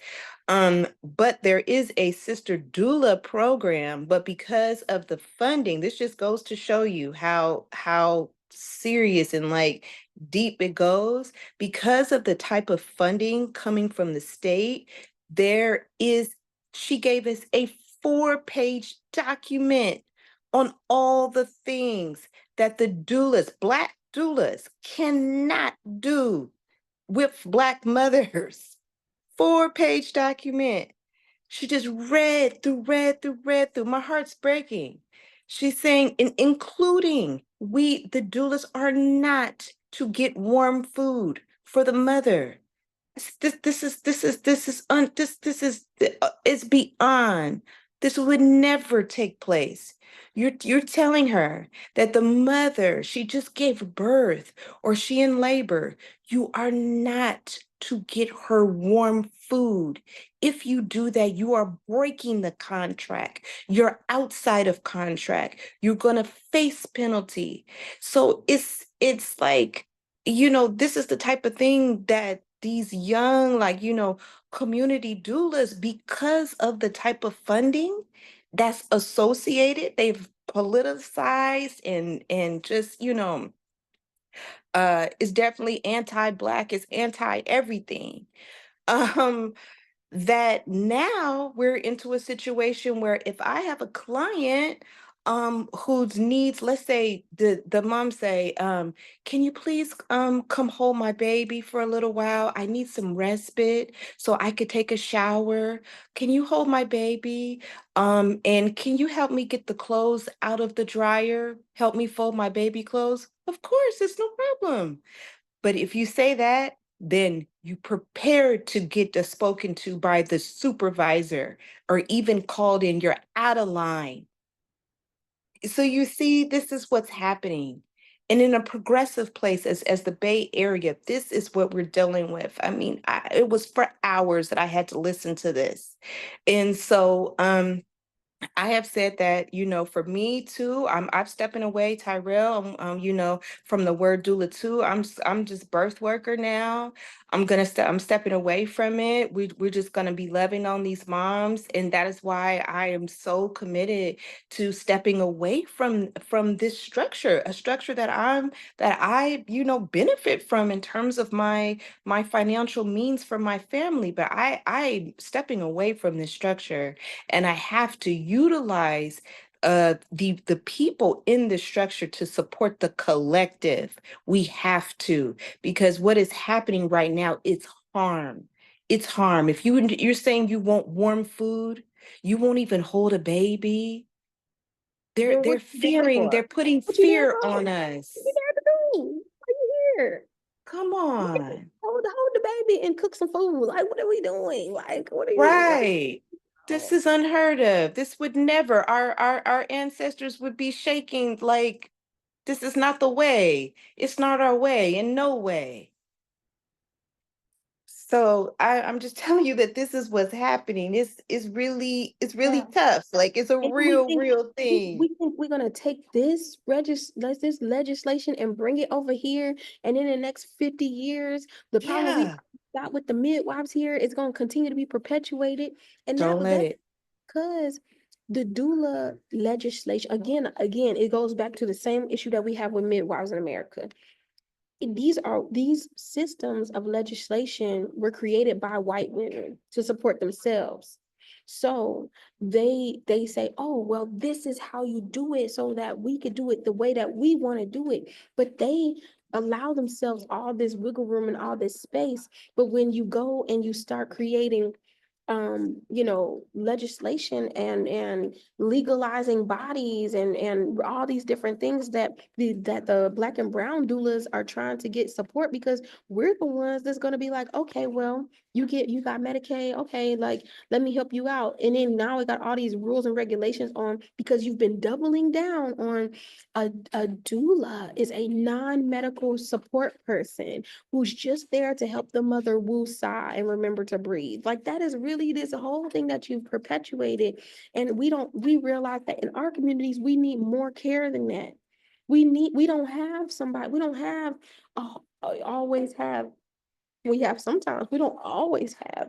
But there is a sister doula program, but because of the funding, this just goes to show you how serious and like deep it goes. Because of the type of funding coming from the state, there is, she gave us a 4-page document on all the things that the doulas, Black doulas, cannot do with Black mothers. 4-page document. She just read through. My heart's breaking. She's saying, including the doulas are not to get warm food for the mother. It's beyond. This would never take place. You're telling her that the mother, she just gave birth or she in labor, you are not to get her warm food. If you do that, you are breaking the contract. You're outside of contract. You're gonna face penalty. So it's like, this is the type of thing that these young, like, community doulas, because of the type of funding that's associated, they've politicized and just, is definitely anti-Black, is anti-everything. Um, that now we're into a situation where if I have a client whose needs, let's say the mom say, can you please come hold my baby for a little while? I need some respite so I could take a shower. Can you hold my baby? And can you help me get the clothes out of the dryer? Help me fold my baby clothes? Of course, it's no problem. But if you say that, then you prepare to get spoken to by the supervisor or even called in, you're out of line. So you see, this is what's happening. And in a progressive place as the Bay Area, this is what we're dealing with. I mean, it was for hours that I had to listen to this. And so I have said that, for me too, I'm stepping away, Tyrell, from the word doula too. I'm just birth worker now. I'm stepping away from it. We're just gonna be loving on these moms. And that is why I am so committed to stepping away from this structure, a structure that I benefit from in terms of my financial means for my family. But I'm stepping away from this structure, and I have to utilize the people in the structure to support the collective. We have to, because what is happening right now, it's harm. It's harm. If you're saying you want warm food, you won't even hold a baby. Well, They're what you there fearing, for? they're putting What you there fear for? on What us. you there to do? Why you here? Come Yeah, on. hold the baby and cook some food. Like, what are we doing? Like, what are you like? Right. This Oh, is unheard of. This would never, our ancestors would be shaking like, this is not the way. It's not our way, in no way. So I'm just telling you that this is what's happening. It's really Yeah. tough. Like it's a And we real, think real thing. we think we're gonna take this this legislation and bring it over here, and in the next 50 years, the problem we Yeah. got with the midwives here is gonna continue to be perpetuated. And not Don't only let that, it. because the doula legislation, again, it goes back to the same issue that we have with midwives in America. These systems of legislation were created by white women to support themselves. So they say, oh, well, this is how you do it so that we could do it the way that we want to do it. But they allow themselves all this wiggle room and all this space. But when you go and you start creating legislation and legalizing bodies and all these different things that the Black and brown doulas are trying to get support, because we're the ones that's going to be like, okay, well, you got Medicaid, okay, like, let me help you out. And then now we got all these rules and regulations on, because you've been doubling down on a doula is a non-medical support person who's just there to help the mother woo sigh and remember to breathe. Like, that is really this whole thing that you've perpetuated. And we realize that in our communities, we need more care than that. We don't have somebody, we don't have, always have, we have sometimes, we don't always have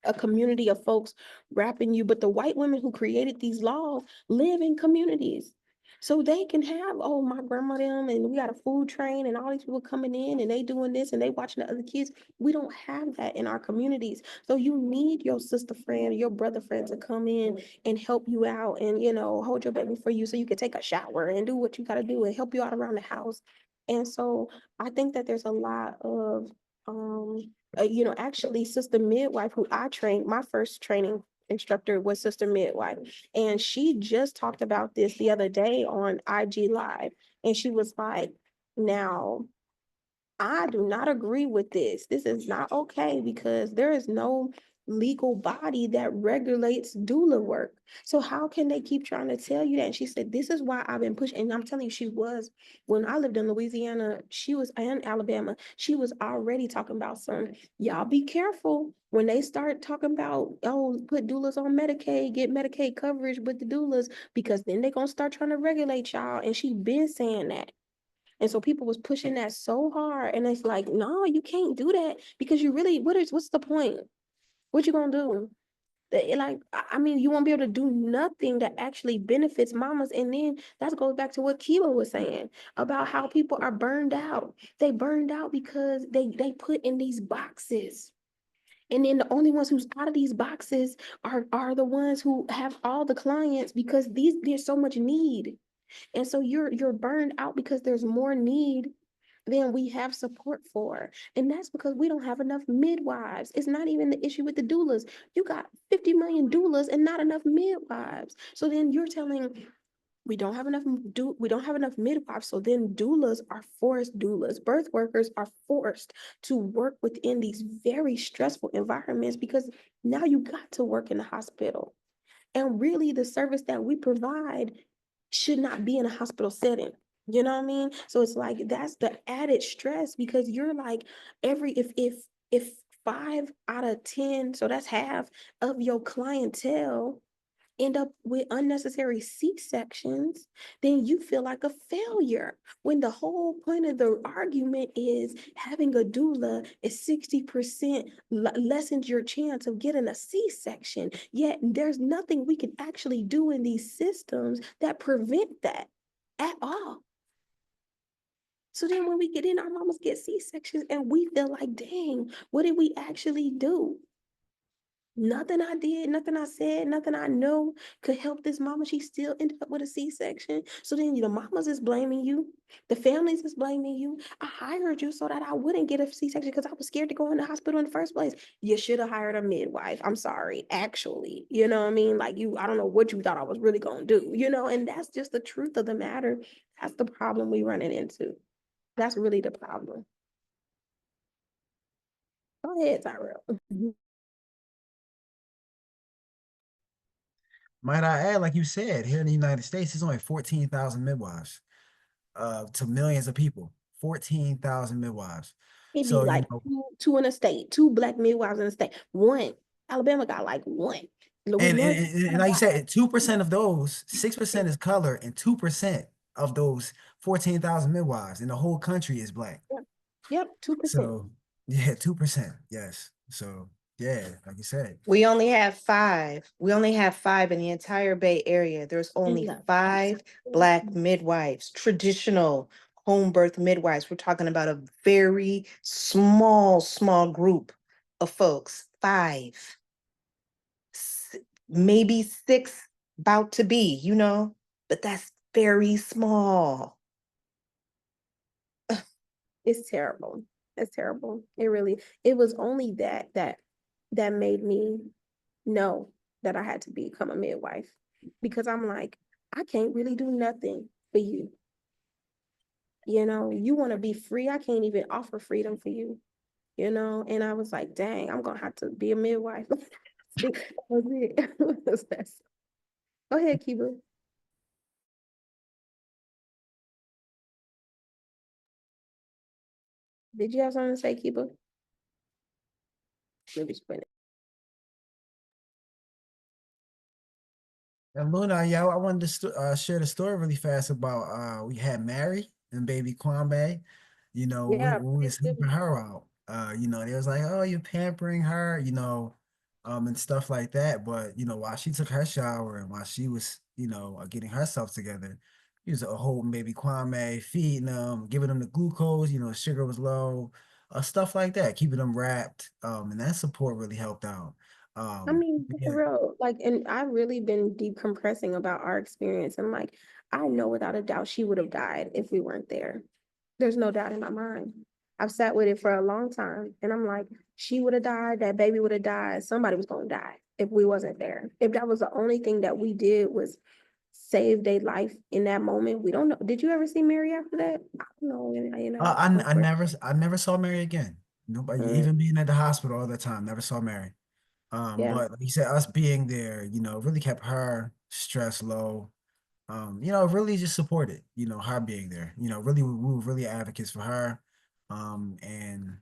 a community of folks wrapping you, but the white women who created these laws live in communities. So they can have, oh, my grandma them, and we got a food train and all these people coming in and they doing this and they watching the other kids. We don't have that in our communities. So you need your sister friend, your brother friend to come in and help you out and, hold your baby for you so you can take a shower and do what you got to do and help you out around the house. And so I think that there's a lot of, actually, Sister Midwife, who I trained, my first training instructor was Sister Midwife. And she just talked about this the other day on IG Live. And she was like, now, I do not agree with this. This is not okay, because there is no legal body that regulates doula work. So how can they keep trying to tell you that? And she said, this is why I've been pushing. And I'm telling you, when I lived in Louisiana, she was, and Alabama, she was already talking about y'all be careful when they start talking about, oh, put doulas on Medicaid, get Medicaid coverage with the doulas, because then they're going to start trying to regulate y'all. And she been saying that. And so people was pushing that so hard. And it's like, no, you can't do that, because you really, what's the point? What you gonna do? Like, I mean, you won't be able to do nothing that actually benefits mamas. And then that goes back to what Kiva was saying about how people are burned out. They burned out because they put in these boxes. And then the only ones who's out of these boxes are the ones who have all the clients, because there's so much need. And so you're burned out because there's more need than we have support for. And that's because we don't have enough midwives. It's not even the issue with the doulas. You got 50 million doulas and not enough midwives. So then you're telling we don't have enough midwives. So then doulas are forced, birth workers are forced to work within these very stressful environments, because now you got to work in the hospital. And really, the service that we provide should not be in a hospital setting. You know what I mean? So it's like, that's the added stress, because you're like, if 5 out of 10, so that's half of your clientele, end up with unnecessary C-sections, then you feel like a failure. When the whole point of the argument is having a doula is 60% lessens your chance of getting a C-section. Yet there's nothing we can actually do in these systems that prevent that at all. So then when we get in, our mamas get C-sections and we feel like, dang, what did we actually do? Nothing I did, nothing I said, nothing I know could help this mama. She still ended up with a C-section. So then the mamas is blaming you. The families is blaming you. I hired you so that I wouldn't get a C-section because I was scared to go in the hospital in the first place. You should have hired a midwife. I'm sorry, actually. You know what I mean? Like, I don't know what you thought I was really going to do, and that's just the truth of the matter. That's the problem we running into. That's really the problem. Go ahead, Tyrell. Might I add, like you said, here in the United States, there's only 14,000 midwives to millions of people. 14,000 midwives. It'd be So, like two in a state, two black midwives in a state. One, Alabama got like one. North and like you Carolina said, 2% of those, 6% is color, and 2% of those 14,000 midwives in the whole country is black. got- Yep, 2%. So yeah, 2%. Yes. So yeah, like you said. We only have 5. We only have 5 in the entire Bay Area. There's only Yeah. 5 Black midwives, traditional home birth midwives. We're talking about a very small group of folks. 5. Maybe 6 about to be, but that's very small. It's terrible. It's terrible. It was only that made me know that I had to become a midwife, because I'm like, I can't really do nothing for you. You want to be free. I can't even offer freedom for you, and I was like, dang, I'm gonna have to be a midwife. That was it. Go ahead, Kiba. Did you have something to say, Kiba? Maybe spin it. And Luna, yeah, I wanted to share the story really fast about we had Mary and baby Kwame. Yeah, When we was please do. helping her out, they was like, oh, you're pampering her, and stuff like that. But while she took her shower and while she was, getting herself together, he was holding baby Kwame, feeding them, giving them the glucose, sugar was low, stuff like that, keeping them wrapped. And that support really helped out. I mean, for Yeah. real, like, and I've really been decompressing about our experience. And like, I know without a doubt she would have died if we weren't there. There's no doubt in my mind. I've sat with it for a long time, and I'm like, she would have died, that baby would have died, somebody was gonna die if we wasn't there. If that was the only thing that we did was save their life in that moment, we don't know. Did you ever see Mary after that? I don't know, I never saw Mary again. Nobody, Mm, even being at the hospital all the time, never saw Mary. yeah. But like you said, us being there, really kept her stress low. Really just supported, her being there. Really we were really advocates for her. And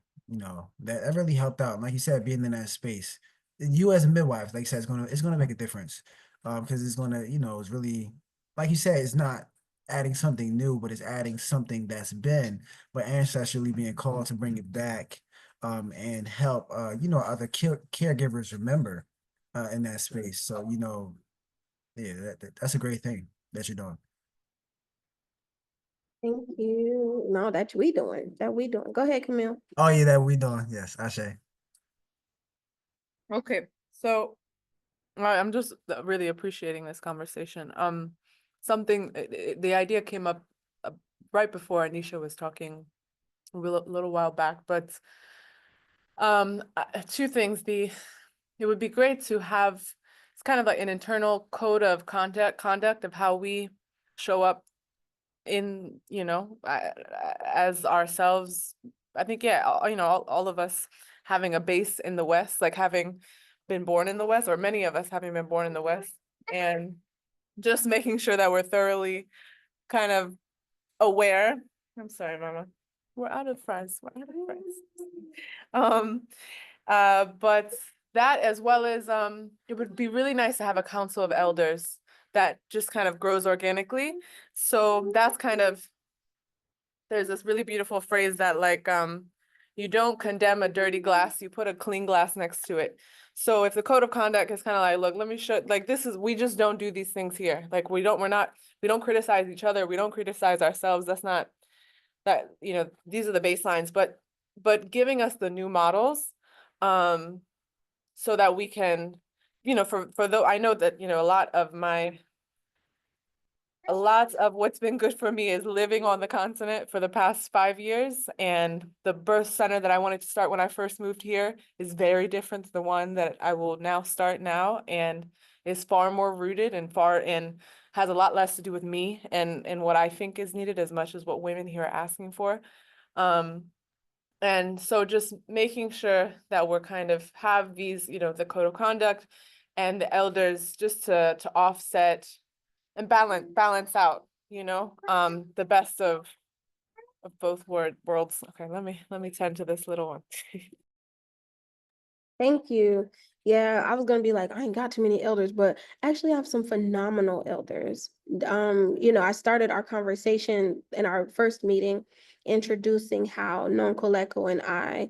that really helped out. And like you said, being in that space. You as a midwife, like you said, it's gonna make a difference. Because it's gonna, it's really, like you said, it's not adding something new, but it's adding something that's been, but ancestrally being called to bring it back, and help other caregivers remember in that space. So, yeah, that's a great thing that you're doing. Thank you. No, that we doing. That we doing. Go ahead, Camille. Oh yeah, that we doing. Yes, Ashe. Okay, so I'm just really appreciating this conversation. The idea came up right before Anisha was talking a little while back, but two things. It would be great to have, it's kind of like an internal code of conduct of how we show up in, as ourselves. I think, yeah, all of us having a base in the West, like having been born in the West, or many of us having been born in the West, and just making sure that we're thoroughly kind of aware. I'm sorry, Mama. We're out of fries. We're out of fries. But that, as well as it would be really nice to have a council of elders that just kind of grows organically. So that's kind of, there's this really beautiful phrase that like you don't condemn a dirty glass, you put a clean glass next to it. So if the code of conduct is kind of like, look, let me show, like, we just don't do these things here. Like we don't criticize each other, we don't criticize ourselves. That's not that, these are the baselines, but giving us the new models, so that we can, for though I know that, a lot of what's been good for me is living on the continent for the past 5 years, and the birth center that I wanted to start when I first moved here is very different to the one that I will now start now, and is far more rooted and has a lot less to do with me and what I think is needed as much as what women here are asking for. And so just making sure that we're kind of have these, the code of conduct and the elders, just to offset and balance out, the best of of both worlds. Okay, let me tend to this little one. Thank you. Yeah, I was gonna be like, I ain't got too many elders, but actually I have some phenomenal elders. I started our conversation in our first meeting introducing how Non Koleko and I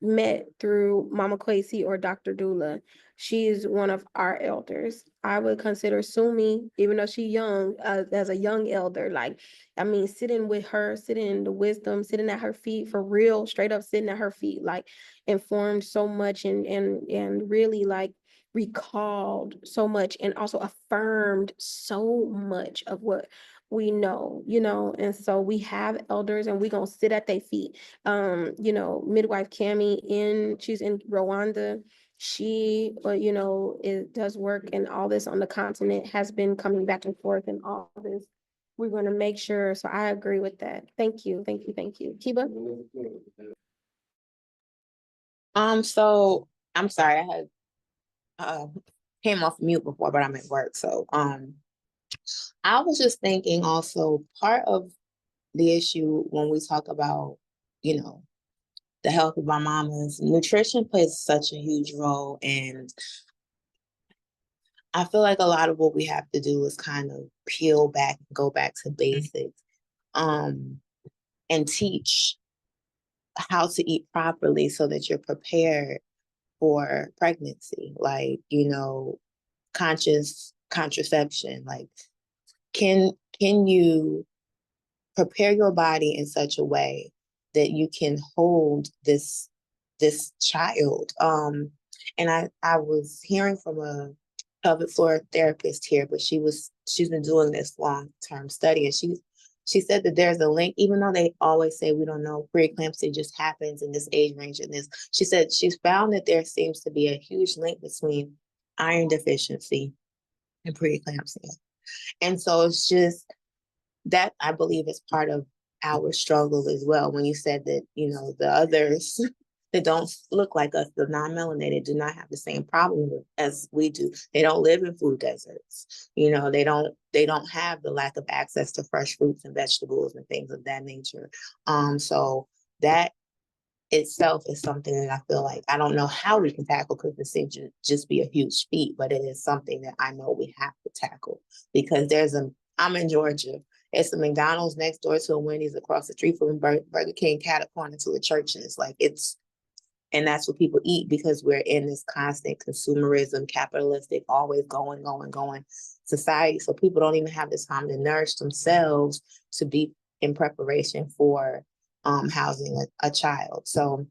met through Mama Kwesi or Dr. Dula. She's one of our elders. I would consider Sumi, even though she's young, as a young elder. Like, I mean, sitting with her, sitting in the wisdom, sitting at her feet for real, straight up sitting at her feet, like informed so much and really like recalled so much and also affirmed so much of what we know, and so we have elders and we gonna sit at their feet. Midwife Cami she's in Rwanda. She, it does work and all this on the continent, has been coming back and forth and all this. We're going to make sure. So I agree with that. Thank you. Thank you. Thank you. Kiba? So I'm sorry, I had came off mute before, but I'm at work. So I was just thinking also part of the issue when we talk about, the health of our mamas, nutrition plays such a huge role. And I feel like a lot of what we have to do is kind of peel back and go back to basics, and teach how to eat properly so that you're prepared for pregnancy. Like, conscious contraception. Like, can you prepare your body in such a way that you can hold this child? And I was hearing from a pelvic floor therapist here, but she's been doing this long-term study, and she said that there's a link, even though they always say we don't know, preeclampsia just happens in this age range and this. She said she's found that there seems to be a huge link between iron deficiency and preeclampsia. And so it's just that, I believe, is part of our struggle as well. When you said that, the others that don't look like us, the non-melanated, do not have the same problem as we do. They don't live in food deserts. They don't have the lack of access to fresh fruits and vegetables and things of that nature. So that itself is something that I feel like I don't know how we can tackle, because it seems to just be a huge feat, but it is something that I know we have to tackle, because I'm in Georgia. It's a McDonald's next door to a Wendy's, across the street from Burger King, cat corner to a church. And it's like, and that's what people eat, because we're in this constant consumerism, capitalistic, always going society. So people don't even have the time to nourish themselves to be in preparation for housing a child. So,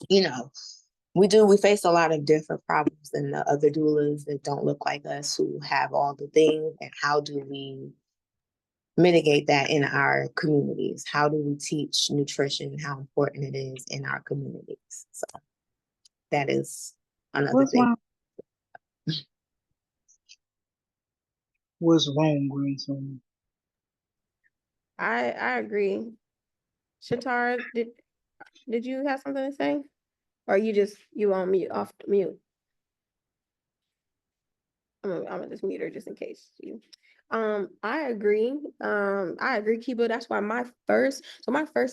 we face a lot of different problems than the other doulas that don't look like us, who have all the things. And how do we mitigate that in our communities? How do we teach nutrition and how important it is in our communities? So that is another thing. What's wrong, grandson? I agree. Shatara, did you have something to say? Or you on mute, off mute? I'm gonna just mute her just in case I agree. Kiba. That's why my first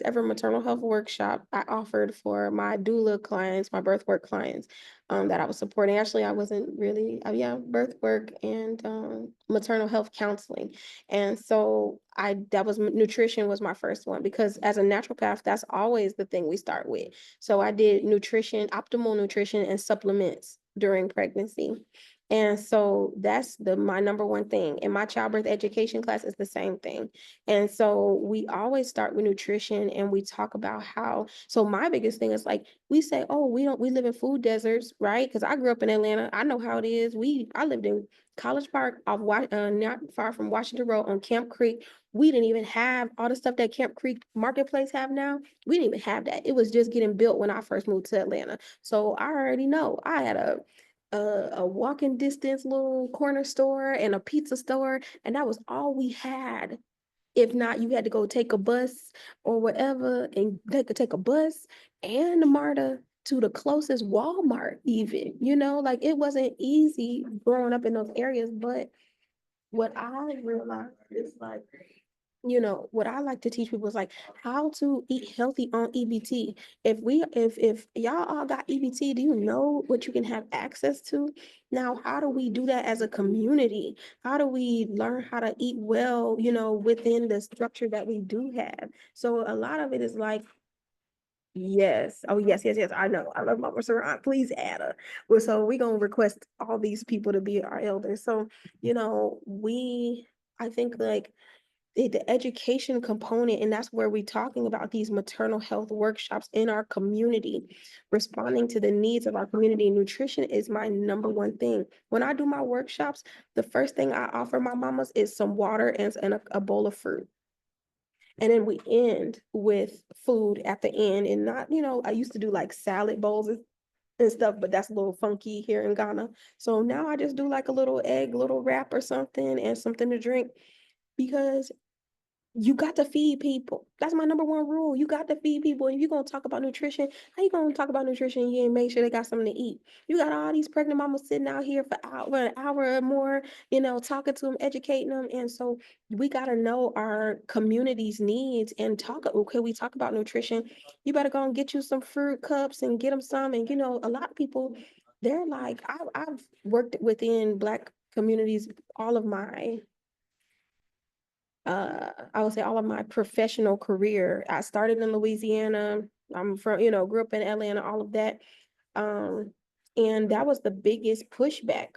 ever maternal health workshop I offered for my doula clients, my birth work clients, that I was supporting. Actually, I wasn't really, birth work and maternal health counseling. And so nutrition was my first one, because as a naturopath, that's always the thing we start with. So I did nutrition, optimal nutrition and supplements during pregnancy. And so that's my number one thing. In my childbirth education class, is the same thing. And so we always start with nutrition, and we talk about so my biggest thing is like, we say, oh, we live in food deserts, right? Because I grew up in Atlanta. I know how it is. I lived in College Park, not far from Washington Road on Camp Creek. We didn't even have all the stuff that Camp Creek Marketplace have now. We didn't even have that. It was just getting built when I first moved to Atlanta. So I already know I had a walking distance little corner store and a pizza store, and that was all we had. If not, you had to go take a bus or whatever, and they could take a bus and the MARTA to the closest Walmart even, like it wasn't easy growing up in those areas. But what I realized is like, you know, what I like to teach people is like how to eat healthy on EBT. If y'all all got EBT, do you know what you can have access to? Now, how do we do that as a community? How do we learn how to eat well, you know, within the structure that we do have? So a lot of it is like, yes. Oh, yes, yes, yes. I know. I love Mama Sarah. Please add her. Well, so we're gonna request all these people to be our elders. So, you know, I think like the education component, and that's where we're talking about these maternal health workshops in our community, responding to the needs of our community. Nutrition is my number one thing. When I do my workshops, the first thing I offer my mamas is some water and a bowl of fruit. And then we end with food at the end, and not, you know, I used to do like salad bowls and stuff, but that's a little funky here in Ghana. So now I just do like a little egg, little wrap or something, and something to drink, because you got to feed people. That's my number one rule. You got to feed people. If you're gonna talk about nutrition, how you gonna talk about nutrition and you ain't make sure they got something to eat? You got all these pregnant mamas sitting out here for an hour or more, you know, talking to them, educating them. And so we gotta know our community's needs and talk. Okay, we talk about nutrition. You better go and get you some fruit cups and get them some. And you know, a lot of people, they're like, I've worked within Black communities all of my I would say all of my professional career. I started in Louisiana. I'm from, you know, grew up in Atlanta, all of that. Um, and that was the biggest pushback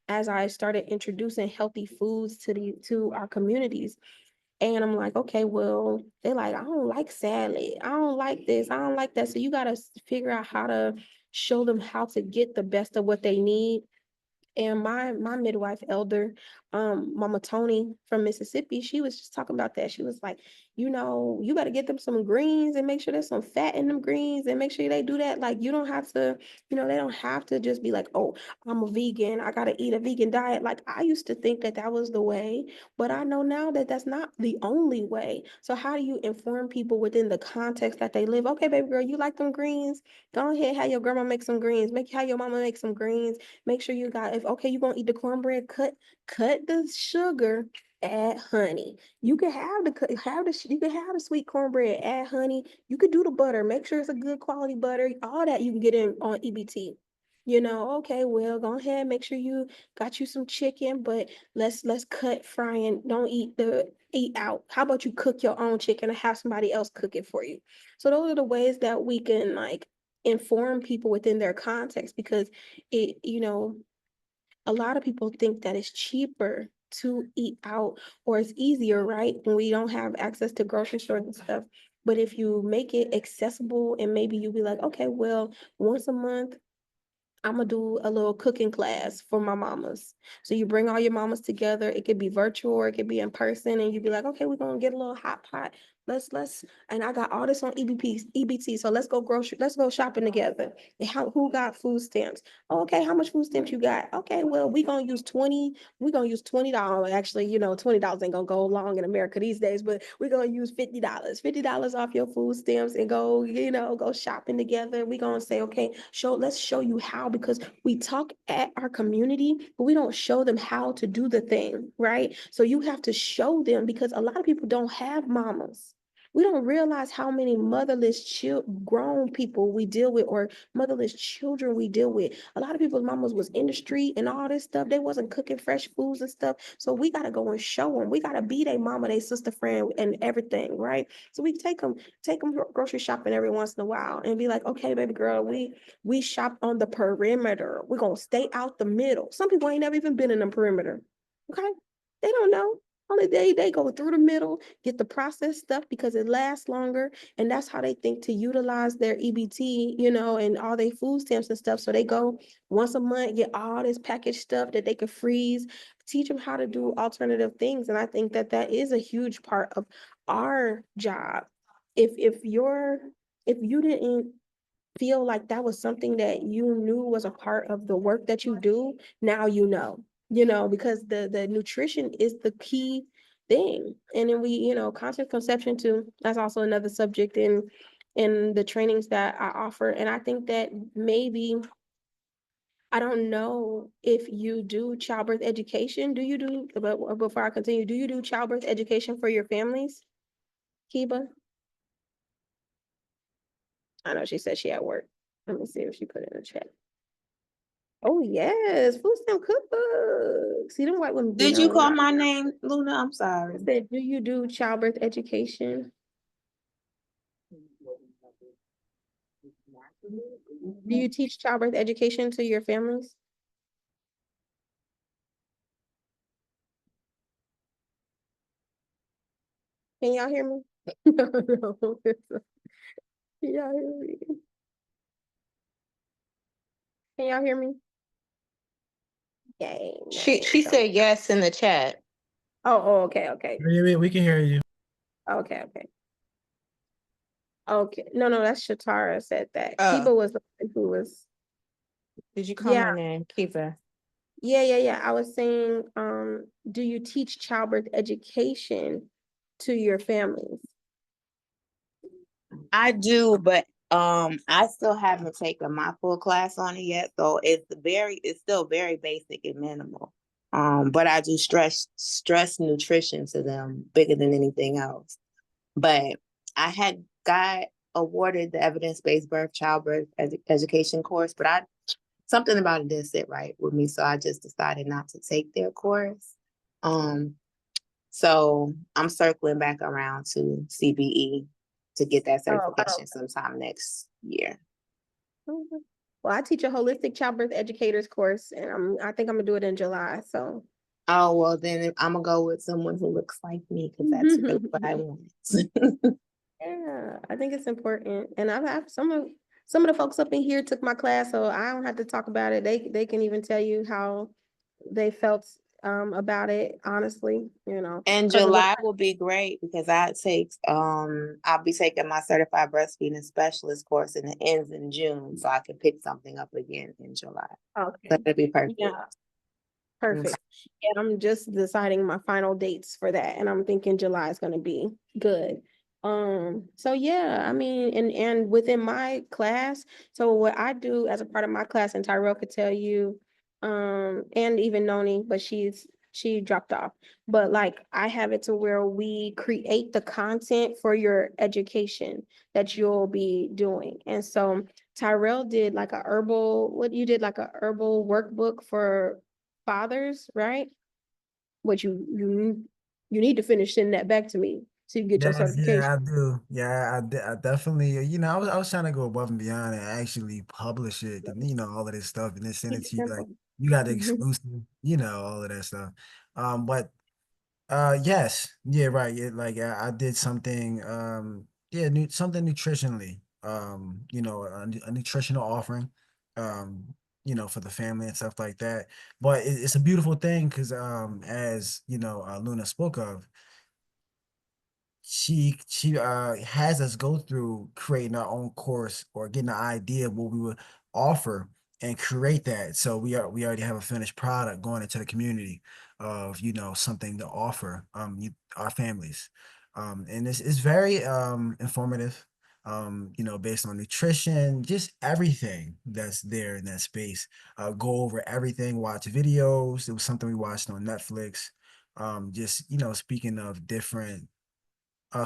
as I started introducing healthy foods to our communities. And I'm like, okay, well, they're like, I don't like salad. I don't like this. I don't like that. So you gotta figure out how to show them how to get the best of what they need. And my midwife elder, Mama Tony from Mississippi, she was just talking about that. She was like, you know, you better get them some greens and make sure there's some fat in them greens and make sure they do that. Like, you don't have to, you know, they don't have to just be like, oh, I'm a vegan, I gotta eat a vegan diet. Like, I used to think that that was the way, but I know now that that's not the only way. So how do you inform people within the context that they live? Okay, baby girl, you like them greens? Go ahead, have your grandma make some greens. Make how your mama make some greens. Make sure you got, if okay, you're gonna eat the cornbread, cut the sugar, add honey. You can have you can have the sweet cornbread, add honey. You could do the butter, make sure it's a good quality butter. All that you can get in on EBT. You know, okay, well, go ahead, make sure you got you some chicken, but let's cut frying. Don't eat out. How about you cook your own chicken and have somebody else cook it for you? So those are the ways that we can like inform people within their context, because it, you know, a lot of people think that it's cheaper to eat out, or it's easier, right? When we don't have access to grocery stores and stuff. But if you make it accessible and maybe you be like, okay, well, once a month, I'm gonna do a little cooking class for my mamas. So you bring all your mamas together. It could be virtual or it could be in person, and you'd be like, okay, we're gonna get a little hot pot. And I got all this on EBT. So let's go shopping together. And who got food stamps? Oh, okay, how much food stamps you got? Okay, well, we're gonna use $20. Actually, you know, $20 ain't gonna go long in America these days, but we're gonna use $50 off your food stamps and go, you know, go shopping together. We're gonna say, okay, let's show you how, because we talk at our community, but we don't show them how to do the thing, right? So you have to show them, because a lot of people don't have mamas. We don't realize how many motherless grown people we deal with, or motherless children we deal with. A lot of people's mamas was in the street and all this stuff. They wasn't cooking fresh foods and stuff. So we got to go and show them. We got to be their mama, their sister, friend, and everything, right? So we take them grocery shopping every once in a while and be like, okay, baby girl, we shop on the perimeter. We're going to stay out the middle. Some people ain't never even been in the perimeter. Okay. They don't know. Only they go through the middle, get the processed stuff because it lasts longer. And that's how they think to utilize their EBT, you know, and all their food stamps and stuff. So they go once a month, get all this packaged stuff that they could freeze, teach them how to do alternative things. And I think that that is a huge part of our job. If you didn't feel like that was something that you knew was a part of the work that you do, now you know, because the nutrition is the key thing. And then we, you know, conscious conception too, that's also another subject in the trainings that I offer. And I think that maybe I don't know if you do childbirth education. Do you do, but before I continue, do you do childbirth education for your families, Kiba? I know she said she at work. Let me see if she put it in the chat. Oh yes, food stamp cookbook. See, them white women be Did you knowing. call my name, Luna? I'm sorry. I said, do you do childbirth education? Do you teach childbirth education to your families? Can y'all hear me? No, no. Can y'all hear me? Can y'all hear me? Yay. She said yes in the chat. Oh, okay, okay. We can hear you. Okay, okay. Okay. No, that's Shatara said that. Oh. Kiba was the one who was. Did you call Yeah. my name, Kiva? Yeah. I was saying, do you teach childbirth education to your families? I do, but I still haven't taken my full class on it yet, so it's still very basic and minimal. But I do stress nutrition to them bigger than anything else. But I had got awarded the evidence-based childbirth education course, but something about it didn't sit right with me, so I just decided not to take their course. So I'm circling back around to CBE to get that certification sometime next year. Well, I teach a holistic childbirth educators course, and I think I'm gonna do it in July. So. Oh, well, then I'm gonna go with someone who looks like me because that's really what I want. Yeah, I think it's important, and I've had some of the folks up in here took my class, so I don't have to talk about it. They can even tell you how they felt about it, honestly, And 'cause of what. July will be great because I'll be taking my certified breastfeeding specialist course and it ends in June, so I can pick something up again in July. Okay. That'd be perfect. Yeah. Perfect. And I'm just deciding my final dates for that, and I'm thinking July is gonna be good. So yeah, I mean, and within my class, so what I do as a part of my class, and Tyrell could tell you, and even Noni, but she dropped off. But like I have it to where we create the content for your education that you'll be doing. And so Tyrell did like a herbal workbook for fathers, right? Which you need to finish sending that back to me so you get your Yes, certification. yeah, I do. Yeah, I definitely, I was trying to go above and beyond and actually publish it and, all of this stuff and then send Keep it it to you. Like, simple. you got the Mhm. exclusive, all of that stuff. But yes, yeah, right. Yeah, like I did something, something nutritionally, a nutritional offering, um, for the family and stuff like that. But it's a beautiful thing because, as Luna spoke of, she has us go through creating our own course or getting an idea of what we would offer and create that. So we already have a finished product going into the community of something to offer our families. And it's very informative, based on nutrition, just everything that's there in that space. Go over everything, watch videos. It was something we watched on Netflix. Just speaking of different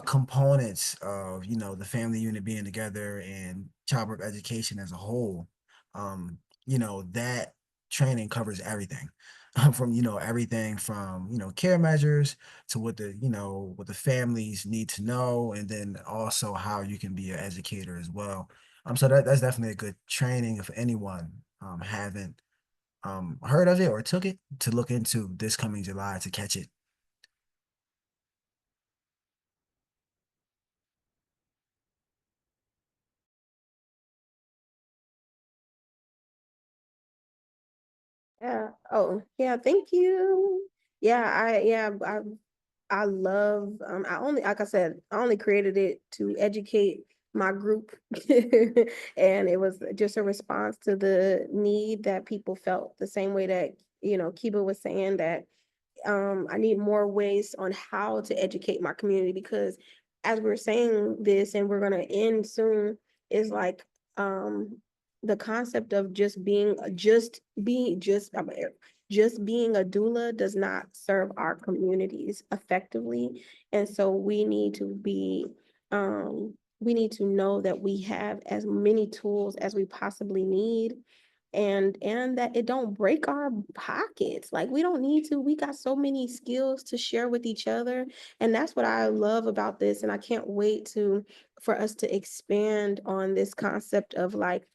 components of the family unit being together and childbirth education as a whole. That training covers everything from everything from care measures to what the families need to know, and then also how you can be an educator as well. So that's definitely a good training if anyone haven't heard of it or took it, to look into this coming July to catch it. Yeah. Oh, yeah. Thank you. Yeah. I love. I only, like I said, I only created it to educate my group, and it was just a response to the need that people felt the same way that Kiba was saying that. I need more ways on how to educate my community, because as we're saying this and we're gonna end soon, is like the concept of just being a doula does not serve our communities effectively. And so we need to be, we need to know that we have as many tools as we possibly need, and that it don't break our pockets. Like, we don't need to, we got so many skills to share with each other. And that's what I love about this. And I can't wait for us to expand on this concept of, like,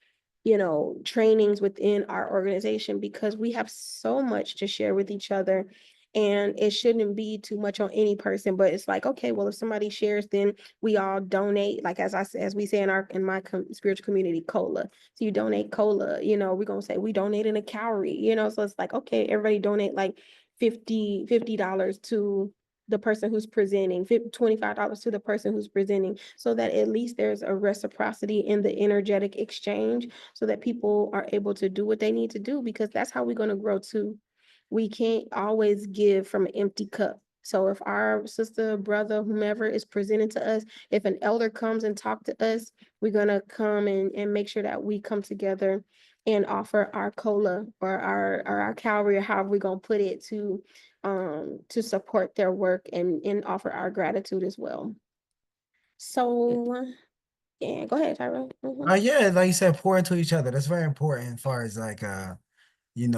trainings within our organization, because we have so much to share with each other. And it shouldn't be too much on any person, but it's like, okay, well, if somebody shares, then we all donate. Like, as we say in my spiritual community, cola. So you donate cola, we're gonna say we donated a calorie, so it's like, okay, everybody donate like $50 to the person who's presenting, $25 to the person who's presenting, so that at least there's a reciprocity in the energetic exchange, so that people are able to do what they need to do, because that's how we're going to grow too. We can't always give from an empty cup. So if our sister, brother, whomever is presenting to us, if an elder comes and talk to us, we're going to come and make sure that we come together and offer our cola or our calorie, or however we're going to put it, to support their work and offer our gratitude as well. So yeah, go ahead, Tyra. Yeah, like you said, pour into each other. That's very important as far as like you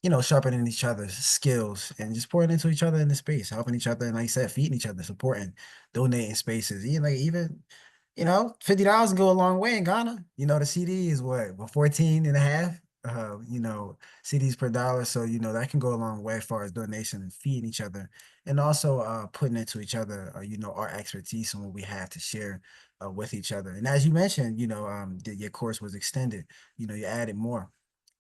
know, sharpening each other's skills and just pouring into each other in the space, helping each other, and like you said, feeding each other, supporting, donating spaces. Even $50 can go a long way in Ghana. The CD is what 14 and a half. CDs per dollar. So, that can go a long way as far as donation and feeding each other, and also putting into each other, our expertise and what we have to share with each other. And as you mentioned, your course was extended. You added more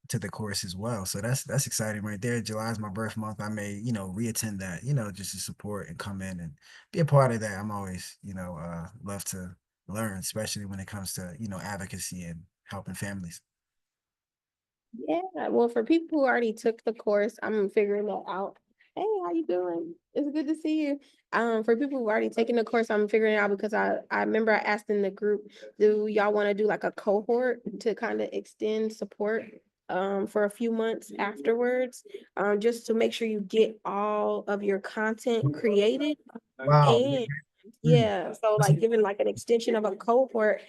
to the course as well. So that's exciting right there. July is my birth month. I may, reattend that, just to support and come in and be a part of that. I'm always, love to learn, especially when it comes to, advocacy and helping families. Yeah, well, for people who already took the course, I'm figuring that out. Hey, how you doing? It's good to see you. For people who already taken the course, I'm figuring it out because I remember I asked in the group, do y'all want to do like a cohort to kind of extend support for a few months afterwards, just to make sure you get all of your content created. Wow. And Mm. yeah, so like giving like an extension of a cohort,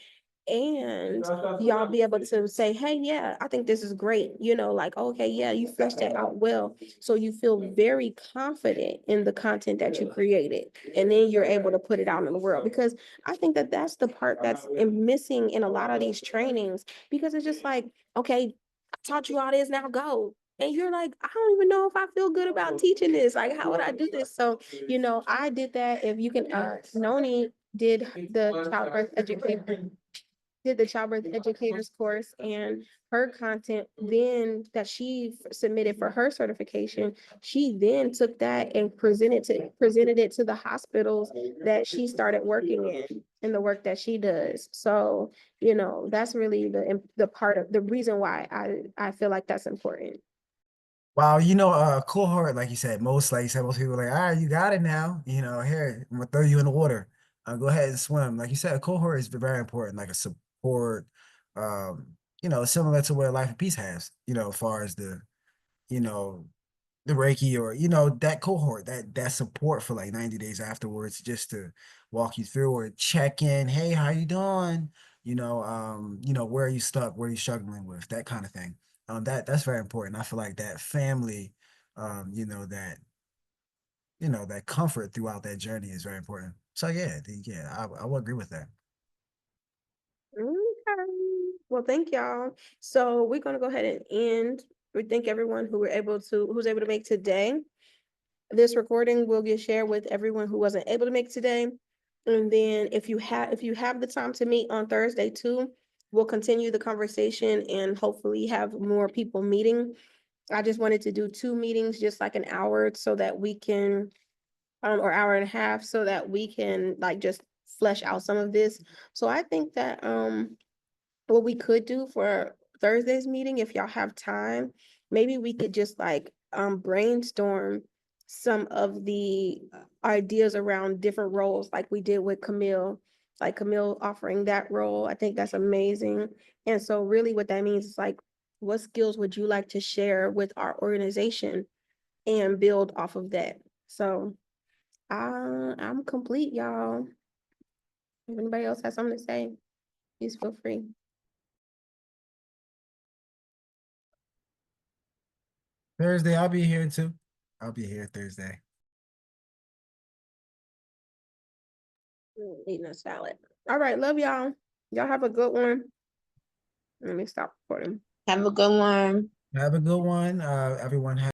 and y'all be able to say, hey, yeah, I think this is great. Like, okay, yeah, you fleshed that out well. So you feel very confident in the content that you created. And then you're able to put it out in the world. Because I think that that's the part that's missing in a lot of these trainings. Because it's just like, okay, I taught you all this, now go. And you're like, I don't even know if I feel good about teaching this. Like, how would I do this? So, I did that. If you can, Noni did the childbirth educators course, and her content then that she submitted for her certification, she then took that and presented it to the hospitals that she started working in the work that she does. So, that's really the part of the reason why I feel like that's important. Wow, cohort, like you said, most people are like, all right, you got it now. Here, I'm gonna throw you in the water. Go ahead and swim. Like you said, a cohort is very important, like a support, similar to what Life and Peace has, as far as you know, the Reiki, or that cohort, that support for like 90 days afterwards, just to walk you through or check in. Hey, how you doing? Where are you stuck? Where are you struggling with? That kind of thing. That's very important. I feel like that family, that comfort throughout that journey is very important. So yeah, I will agree with that. Okay. Well, thank y'all. So we're gonna go ahead and end. We thank everyone who's able to make today. This recording will get shared with everyone who wasn't able to make today. And then if you have the time to meet on Thursday too, we'll continue the conversation and hopefully have more people meeting. I just wanted to do 2 meetings, just like an hour, so that we can, or hour and a half, so that we can like just flesh out some of this. So I think that what we could do for Thursday's meeting, if y'all have time, maybe we could just like brainstorm some of the ideas around different roles, like we did with Camille, like Camille offering that role. I think that's amazing. And so really what that means is like, what skills would you like to share with our organization and build off of that? So I'm complete, y'all. If anybody else has something to say, please feel free. Thursday, I'll be here too. I'll be here Thursday. Eating a salad. All right, love y'all. Y'all have a good one. Let me stop recording. Have a good one. Have a good one. Everyone.